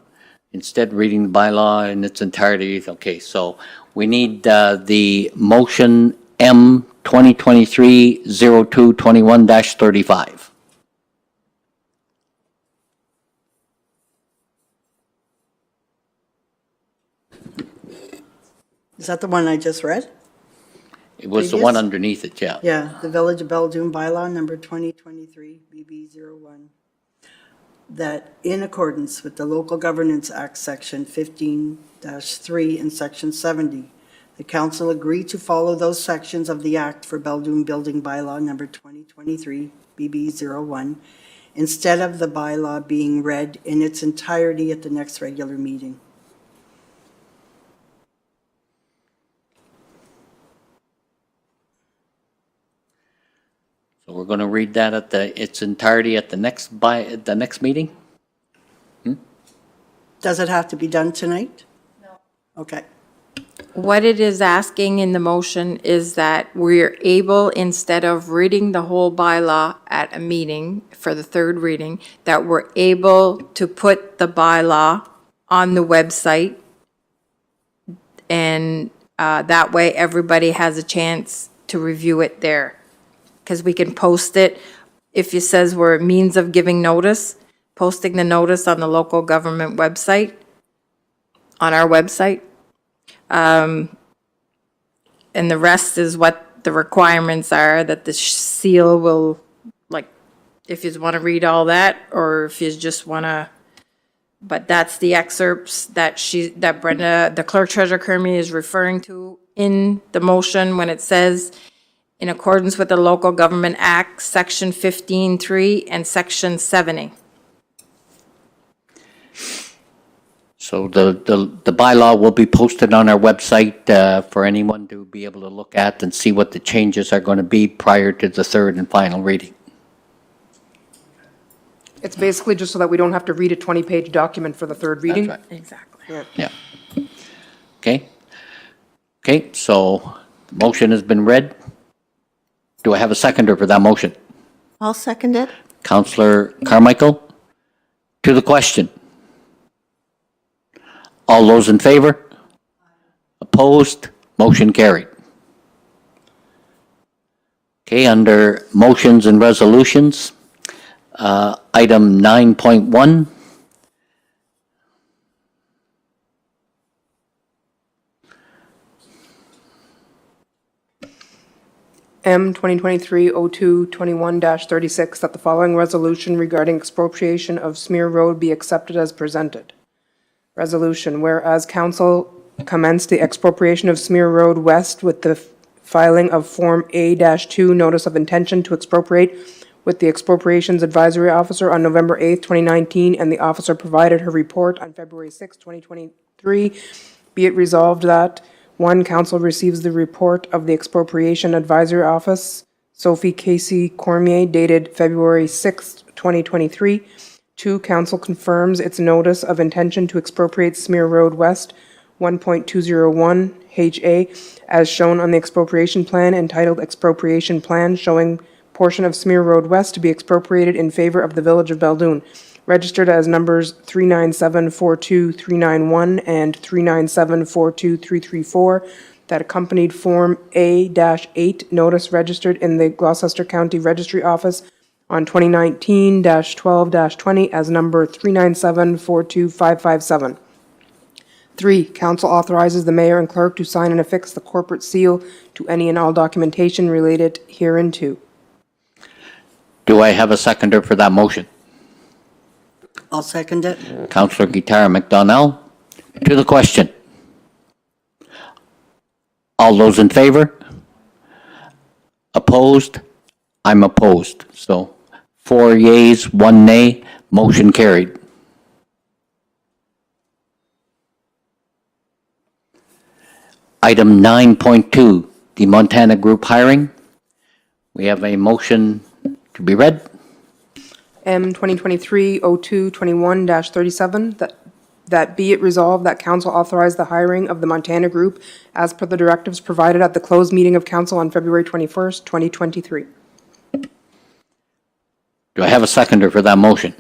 [SPEAKER 1] Instead, reading the bylaw in its entirety. Okay, so we need the motion M 2023-0221-35.
[SPEAKER 5] Is that the one I just read?
[SPEAKER 1] It was the one
[SPEAKER 5] Previous?
[SPEAKER 1] underneath it, yeah.
[SPEAKER 5] Yeah, the Village of Beldoon bylaw number 2023 BB-01, that in accordance with the Local Governance Act, Section 15-3 and Section 70, the council agreed to follow those sections of the Act for Beldoon Building Bylaw number 2023 BB-01, instead of the bylaw being read in its entirety at the next regular meeting.
[SPEAKER 1] So we're going to read that at its entirety at the next meeting?
[SPEAKER 5] Does it have to be done tonight? No. Okay.
[SPEAKER 4] What it is asking in the motion is that we're able, instead of reading the whole bylaw at a meeting for the third reading, that we're able to put the bylaw on the website. And that way, everybody has a chance to review it there. Because we can post it, if it says we're a means of giving notice, posting the notice on the local government website, on our website. And the rest is what the requirements are, that the seal will, like, if you want to read all that, or if you just want to, but that's the excerpts that Brenda, the clerk treasurer Kermie is referring to in the motion when it says, in accordance with the Local Government Act, Section 15.3 and Section 70.
[SPEAKER 1] So the bylaw will be posted on our website for anyone to be able to look at and see what the changes are going to be prior to the third and final reading.
[SPEAKER 3] It's basically just so that we don't have to read a 20-page document for the third reading.
[SPEAKER 1] That's right.
[SPEAKER 4] Exactly.
[SPEAKER 1] Yeah. Okay. Okay, so the motion has been read. Do I have a seconder for that motion?
[SPEAKER 2] I'll second it.
[SPEAKER 1] Councillor Carmichael, to the question. All those in favor? Opposed? Motion carried. Okay, under motions and resolutions, item 9.1.
[SPEAKER 3] M 2023-02-21-36, that the following resolution regarding expropriation of Smear Road be accepted as presented. Resolution, whereas council commenced the expropriation of Smear Road West with the filing of Form A-2 Notice of Intention to Expropriate with the Expropriations Advisory Officer on November 8th, 2019, and the officer provided her report on February 6th, 2023. Be it resolved that, 1, council receives the report of the Expropriation Advisory Office, Sophie Casey Cormier, dated February 6th, 2023. 2, council confirms its notice of intention to expropriate Smear Road West, 1.201 HA, as shown on the expropriation plan entitled Expropriation Plan, showing portion of Smear Road West to be expropriated in favor of the Village of Baldoon, registered as numbers 39742-391 and 39742-334, that accompanied Form A-8 notice registered in the Gloucester County Registry Office on 2019-12-20 as number 397-42557. 3, council authorizes the mayor and clerk to sign and affix the corporate seal to any and all documentation related hereunto.
[SPEAKER 1] Do I have a seconder for that motion?
[SPEAKER 5] I'll second it.
[SPEAKER 1] Councillor Guitar McDonnell, to the question. All those in favor? Opposed? I'm opposed. So 4 yeas, 1 nay, motion carried. Item 9.2, the Montana Group hiring. We have a motion to be read.
[SPEAKER 3] M 2023-02-21-37, that be it resolved that council authorize the hiring of the Montana Group as per the directives provided at the closed meeting of council on February 21st, 2023.
[SPEAKER 1] Do I have a seconder for that motion?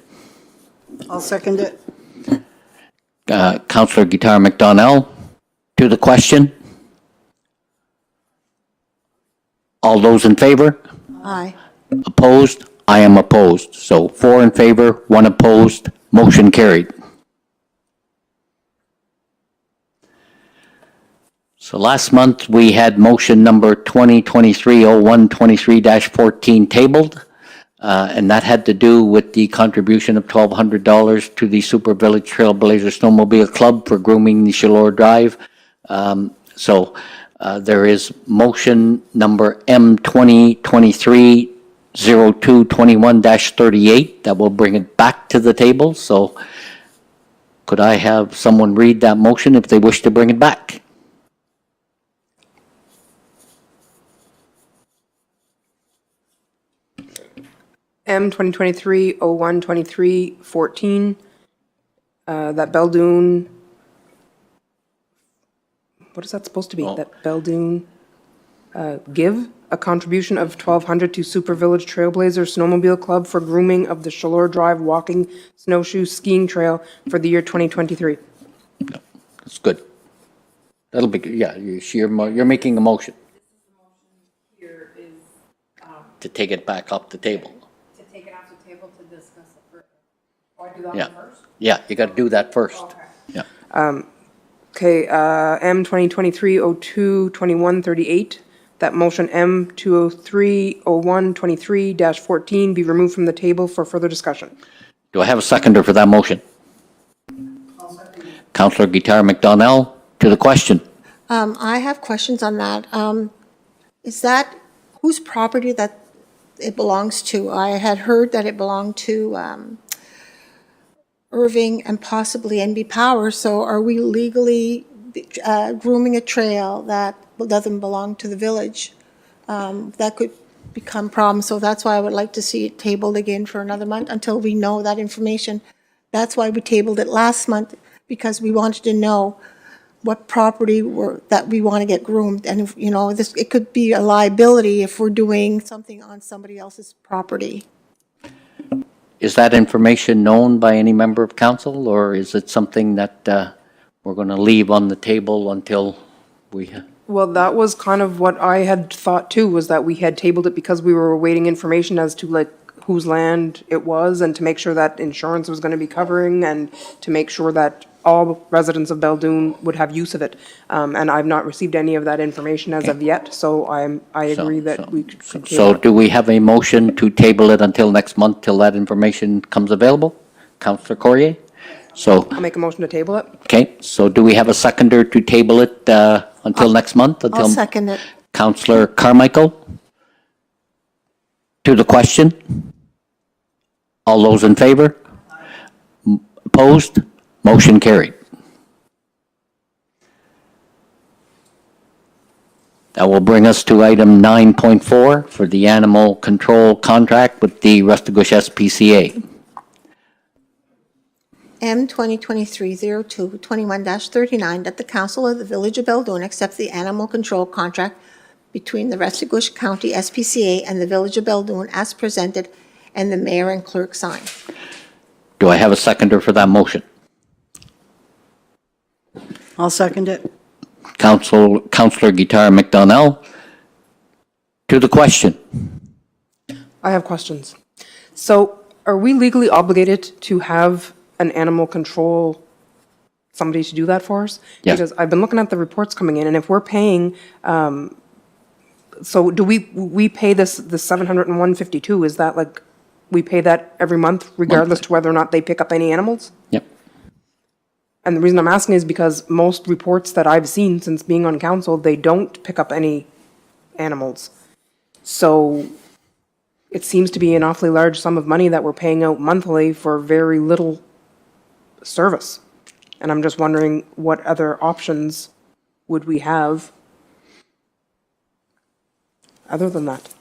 [SPEAKER 5] I'll second it.
[SPEAKER 1] Councillor Guitar McDonnell, to the question. All those in favor?
[SPEAKER 2] Aye.
[SPEAKER 1] Opposed? I am opposed. So 4 in favor, 1 opposed, motion carried. So last month, we had motion number 2023-01-23-14 tabled, and that had to do with the contribution of $1,200 to the Super Village Trailblazer Snowmobile Club for grooming the Shallore Drive. There is motion number M 2023-02-21-38 that will bring it back to the table. So could I have someone read that motion if they wish to bring it back?
[SPEAKER 3] M 2023-01-23-14, that Beldoon, what is that supposed to be? That Beldoon give a contribution of $1,200 to Super Village Trailblazer Snowmobile Club for grooming of the Shallore Drive walking, snowshoe, skiing trail for the year 2023.
[SPEAKER 1] That's good. That'll be, yeah, you're making a motion. To take it back up the table.
[SPEAKER 4] To take it off the table to discuss it further. Or do that
[SPEAKER 1] Yeah. Yeah, you got to do that first. Yeah.
[SPEAKER 3] Okay, M 2023-02-21-38, that motion M 203-01-23-14 be removed from the table for further discussion.
[SPEAKER 1] Do I have a seconder for that motion? Councillor Guitar McDonnell, to the question.
[SPEAKER 2] I have questions on that. Is that, whose property that it belongs to? I had heard that it belonged to Irving and possibly NB Power, so are we legally grooming a trail that doesn't belong to the village? That could become a problem, so that's why I would like to see it tabled again for another month until we know that information. That's why we tabled it last month, because we wanted to know what property that we want to get groomed. And, if, you know, it could be a liability if we're doing something on somebody else's property.
[SPEAKER 1] Is that information known by any member of council, or is it something that we're going to leave on the table until we...
[SPEAKER 3] Well, that was kind of what I had thought too, was that we had tabled it because we were awaiting information as to like whose land it was and to make sure that insurance was going to be covering and to make sure that all residents of Beldoon would have use of it. And I've not received any of that information as of yet, so I agree that we could
[SPEAKER 1] So
[SPEAKER 3] table it.
[SPEAKER 1] do we have a motion to table it until next month, till that information comes available? Councillor Corrier? So,
[SPEAKER 3] I'll make a motion to table it.
[SPEAKER 1] okay, so do we have a seconder to table it until next month?
[SPEAKER 2] I'll
[SPEAKER 1] Until
[SPEAKER 2] second it.
[SPEAKER 1] Councillor Carmichael? To the question? All those in favor? Opposed? Motion carried. That will bring us to item 9.4 for the animal control contract with the Restigouche SPCA.
[SPEAKER 2] M 2023-02-21-39, that the Council of the Village of Beldoon accepts the animal control contract between the Restigouche County SPCA and the Village of Beldoon as presented, and the mayor and clerk sign.
[SPEAKER 1] Do I have a seconder for that motion?
[SPEAKER 5] I'll second it.
[SPEAKER 1] Councillor Guitar McDonnell. To the question.
[SPEAKER 3] I have questions. So are we legally obligated to have an animal control, somebody to do that for us?
[SPEAKER 1] Yes.
[SPEAKER 3] Because I've been looking at the reports coming in, and if we're paying, so do we pay the 751.52, is that like, we pay that every month regardless to whether or not they pick up any animals?
[SPEAKER 1] Yep.
[SPEAKER 3] And the reason I'm asking is because most reports that I've seen since being on council, they don't pick up any animals. So it seems to be an awfully large sum of money that we're paying out monthly for very little service. And I'm just wondering what other options would we have other than that?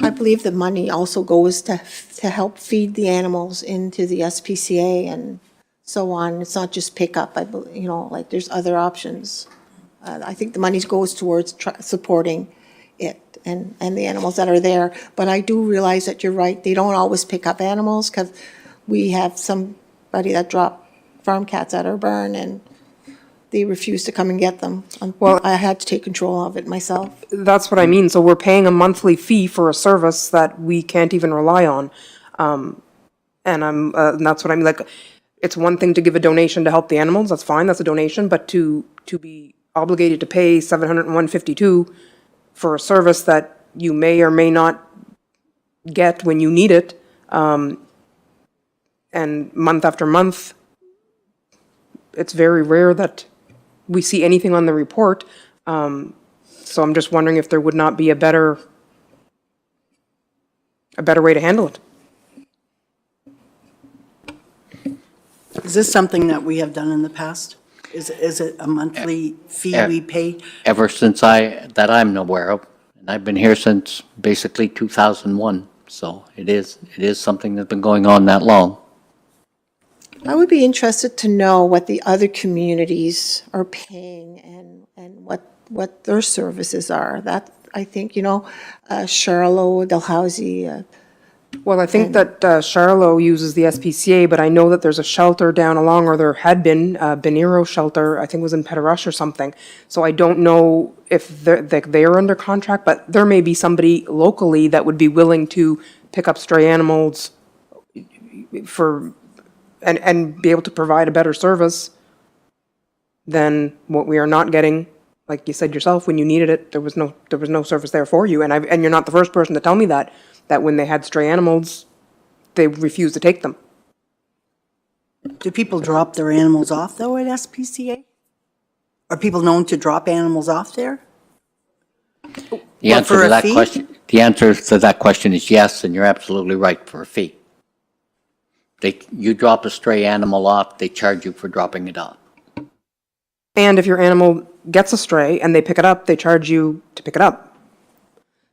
[SPEAKER 2] I believe the money also goes to help feed the animals into the SPCA and so on. It's not just pickup, you know, like there's other options. I think the money goes towards supporting it and the animals that are there. But I do realize that you're right, they don't always pick up animals because we have somebody that dropped farm cats at our barn and they refused to come and get them.
[SPEAKER 3] Well-
[SPEAKER 2] I had to take control of it myself.
[SPEAKER 3] That's what I mean. So we're paying a monthly fee for a service that we can't even rely on. And that's what I mean, like, it's one thing to give a donation to help the animals, that's fine, that's a donation, but to be obligated to pay $701.52 for a service that you may or may not get when you need it, and month after month, it's very rare that we see anything on the report. So I'm just wondering if there would not be a better way to handle it.
[SPEAKER 5] Is this something that we have done in the past? Is it a monthly fee we pay?
[SPEAKER 1] Ever since that I'm aware of, and I've been here since basically 2001. So it is something that's been going on that long.
[SPEAKER 2] I would be interested to know what the other communities are paying and what their services are. That, I think, Charlotte, Dalhousie,
[SPEAKER 3] Well, I think that Charlo uses the SPCA, but I know that there's a shelter down along, or there had been, Beniro Shelter, I think was in Peterush or something. So I don't know if they're under contract, but there may be somebody locally that would be willing to pick up stray animals and be able to provide a better service than what we are not getting. Like you said yourself, when you needed it, there was no service there for you. And you're not the first person to tell me that when they had stray animals, they refused to take them.
[SPEAKER 5] Do people drop their animals off, though, at SPCA? Are people known to drop animals off there?
[SPEAKER 1] The answer
[SPEAKER 5] for
[SPEAKER 1] to
[SPEAKER 5] a
[SPEAKER 1] that
[SPEAKER 5] fee?
[SPEAKER 1] question, the answer to that question is yes, and you're absolutely right, for a fee. You drop a stray animal off, they charge you for dropping it off.
[SPEAKER 3] And if your animal gets a stray and they pick it up, they charge you to pick it up.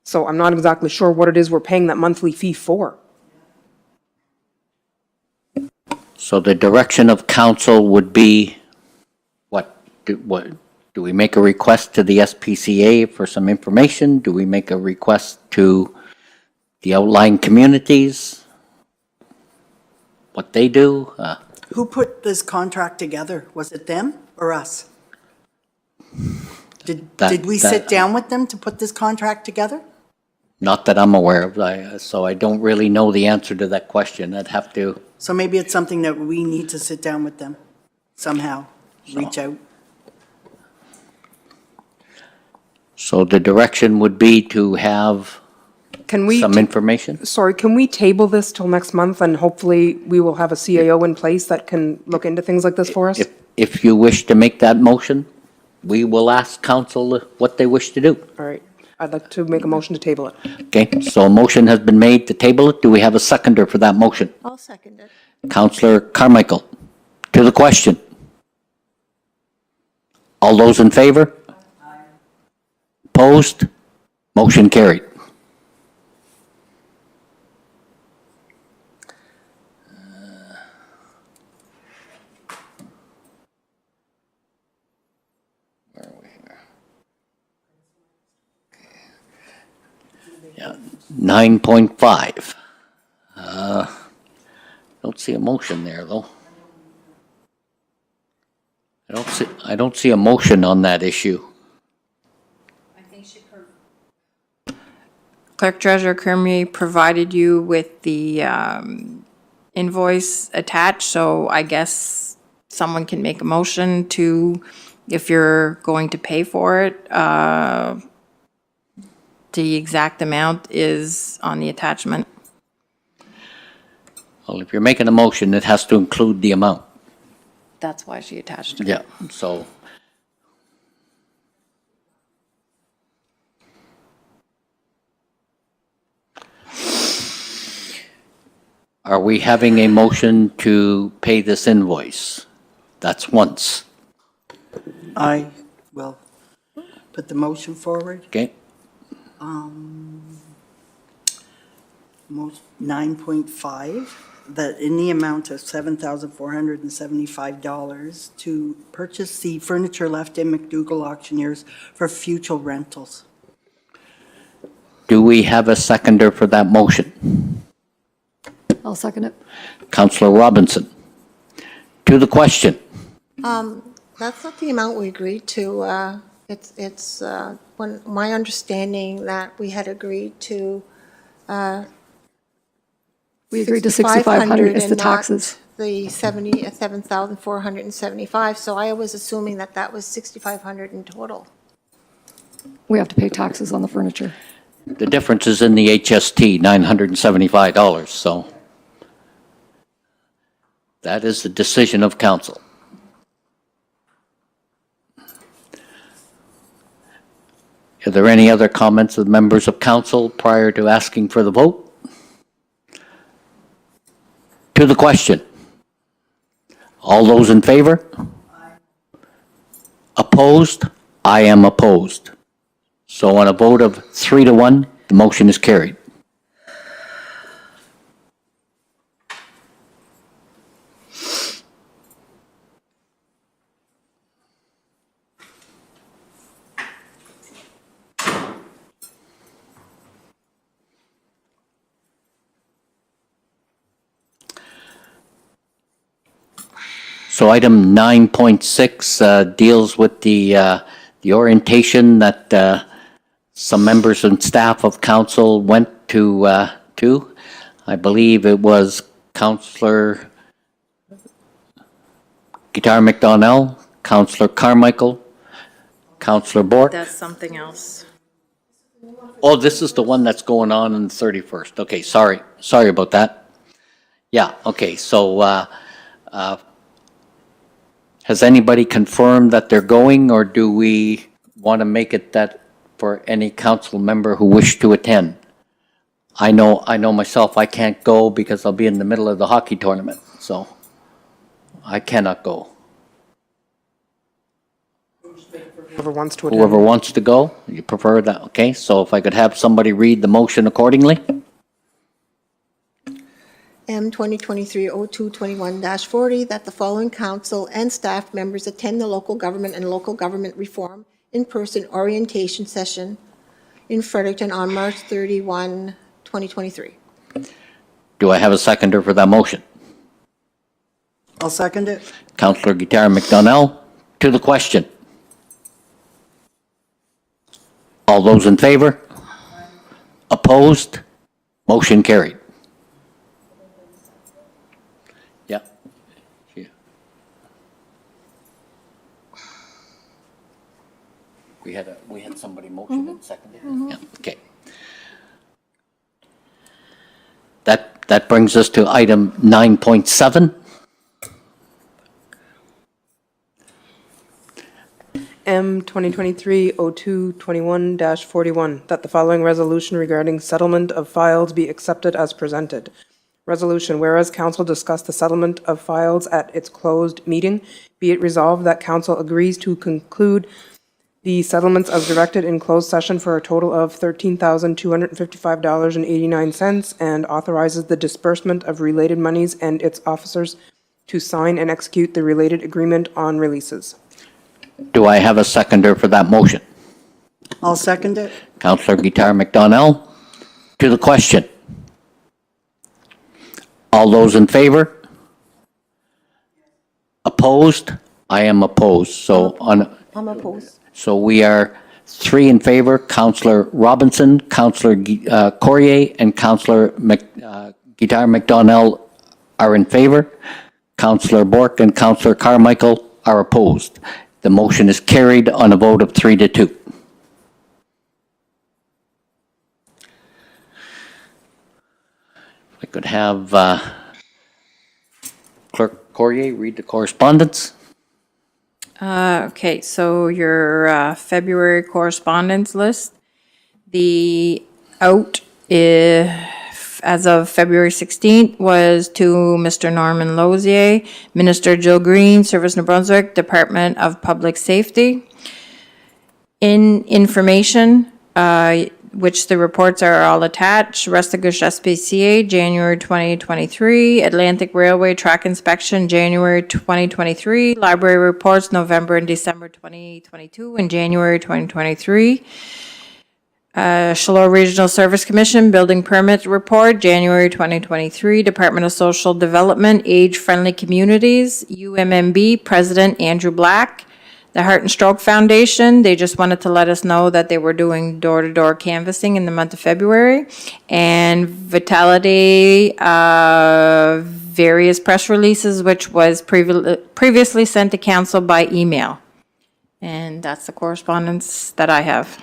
[SPEAKER 3] So I'm not exactly sure what it is we're paying that monthly fee for.
[SPEAKER 1] So the direction of council would be, what, do we make a request to the SPCA for some information? Do we make a request to the outlying communities? What they do?
[SPEAKER 5] Who put this contract together? Was it them or us? Did we sit down with them to put this contract together?
[SPEAKER 1] Not that I'm aware of, so I don't really know the answer to that question. I'd have to,
[SPEAKER 5] So maybe it's something that we need to sit down with them somehow, reach out.
[SPEAKER 1] so the direction would be to have
[SPEAKER 3] Can we,
[SPEAKER 1] some information?
[SPEAKER 3] sorry, can we table this till next month and hopefully we will have a CAO in place that can look into things like this for us?
[SPEAKER 1] If you wish to make that motion, we will ask council what they wish to do.
[SPEAKER 3] All right, I'd like to make a motion to table it.
[SPEAKER 1] Okay, so a motion has been made to table it. Do we have a seconder for that motion?
[SPEAKER 2] I'll second it.
[SPEAKER 1] Councillor Carmichael, to the question. All those in favor? Opposed? Motion carried. Where are we here? Yeah, 9.5. Don't see a motion there, though. I don't see a motion on that issue.
[SPEAKER 4] Clerk Treasurer Cormier provided you with the invoice attached, so I guess someone can make a motion to, if you're going to pay for it, the exact amount is on the attachment.
[SPEAKER 1] Well, if you're making a motion, it has to include the amount.
[SPEAKER 4] That's why she attached it.
[SPEAKER 1] Yeah, so. Are we having a motion to pay this invoice? That's once,
[SPEAKER 5] I will put the motion forward.
[SPEAKER 1] okay?
[SPEAKER 5] 9.5, that in the amount of $7,475 to purchase the furniture left in McDougall Auctioneers for future rentals.
[SPEAKER 1] Do we have a seconder for that motion?
[SPEAKER 7] I'll second it.
[SPEAKER 1] Councillor Robinson. To the question.
[SPEAKER 2] That's not the amount we agreed to. It's when my understanding that we had agreed to.
[SPEAKER 7] We agreed to 6,500 is the
[SPEAKER 2] and not
[SPEAKER 7] taxes.
[SPEAKER 2] The 7,475, so I was assuming that was 6,500 in total.
[SPEAKER 7] We have to pay taxes on the furniture.
[SPEAKER 1] The difference is in the HST, $975, so that is the decision of council. Are there any other comments of members of council prior to asking for the vote? To the question. All those in favor? Opposed? I am opposed. So on a vote of 3-1, the motion is carried. So item 9.6 deals with the orientation that some members and staff of council went to. I believe it was Councillor Guitar McDonnell, Councillor Carmichael, Councillor Bork.
[SPEAKER 4] That's something else.
[SPEAKER 1] Oh, this is the one that's going on the 31st. Okay, sorry about that. Yeah, okay, so has anybody confirmed that they're going, or do we want to make it that for any council member who wish to attend? I know myself, I can't go because I'll be in the middle of the hockey tournament, so I cannot go.
[SPEAKER 3] Whoever wants to attend.
[SPEAKER 1] Whoever wants to go, you prefer that, okay? So if I could have somebody read the motion accordingly?
[SPEAKER 2] M 2023-0221-40, that the following council and staff members attend the local government and local government reform in-person orientation session in Fredericton on March 31, 2023.
[SPEAKER 1] Do I have a seconder for that motion?
[SPEAKER 5] I'll second it.
[SPEAKER 1] Councillor Guitar McDonnell, to the question. All those in favor? Opposed? Motion carried. Yeah. Yeah. We had somebody motion and seconded. Yeah, okay. That brings us to item 9.7.
[SPEAKER 3] M 2023-0221-41, that the following resolution regarding settlement of files be accepted as presented. Resolution, whereas council discussed the settlement of files at its closed meeting, be it resolved that council agrees to conclude the settlements as directed in closed session for a total of $13,255.89 and authorizes the disbursement of related monies and its officers to sign and execute the related agreement on releases.
[SPEAKER 1] Do I have a seconder for that motion?
[SPEAKER 5] I'll second it.
[SPEAKER 1] Councillor Guitar McDonnell, to the question. All those in favor? Opposed? I am opposed, so
[SPEAKER 2] I'm opposed.
[SPEAKER 1] so we are 3 in favor, Councillor Robinson, Councillor Corrier, and Councillor Guitar McDonnell are in favor. Councillor Bork and Councillor Carmichael are opposed. The motion is carried on a vote of 3-2. If I could have Clerk Corrier read the correspondence.
[SPEAKER 4] Okay, so your February correspondence list, the out as of February 16th was to Mr. Norman Lozier, Minister Jill Green, Service New Brunswick, Department of Public Safety. In information, which the reports are all attached, Restigouche SPCA, January 2023, Atlantic Railway Track Inspection, January 2023, Library Reports, November and December 2022, and January 2023. Shallot Regional Service Commission Building Permit Report, January 2023. Department of Social Development, Age-Friendly Communities, UMMB, President Andrew Black. The Heart and Stroke Foundation, they just wanted to let us know that they were doing door-to-door canvassing in the month of February. And Vitality, various press releases, which was previously sent to council by email. And that's the correspondence that I have.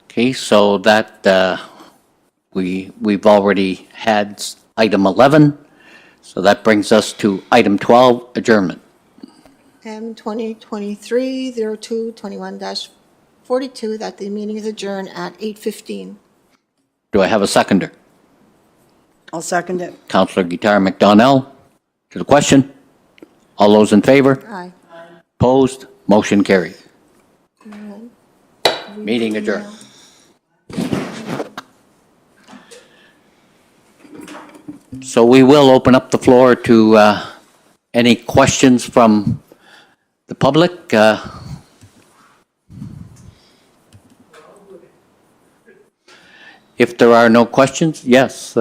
[SPEAKER 1] Okay, so that, we've already had item 11, so that brings us to item 12, adjournment.
[SPEAKER 2] M 2023-0221-42, that the meeting is adjourned at 8:15.
[SPEAKER 1] Do I have a seconder?
[SPEAKER 5] I'll second it.
[SPEAKER 1] Councillor Guitar McDonnell, to the question. All those in favor?
[SPEAKER 2] Aye.
[SPEAKER 1] Opposed? Motion carried. Meeting adjourned. So we will open up the floor to any questions from the public. If there are no questions, yes,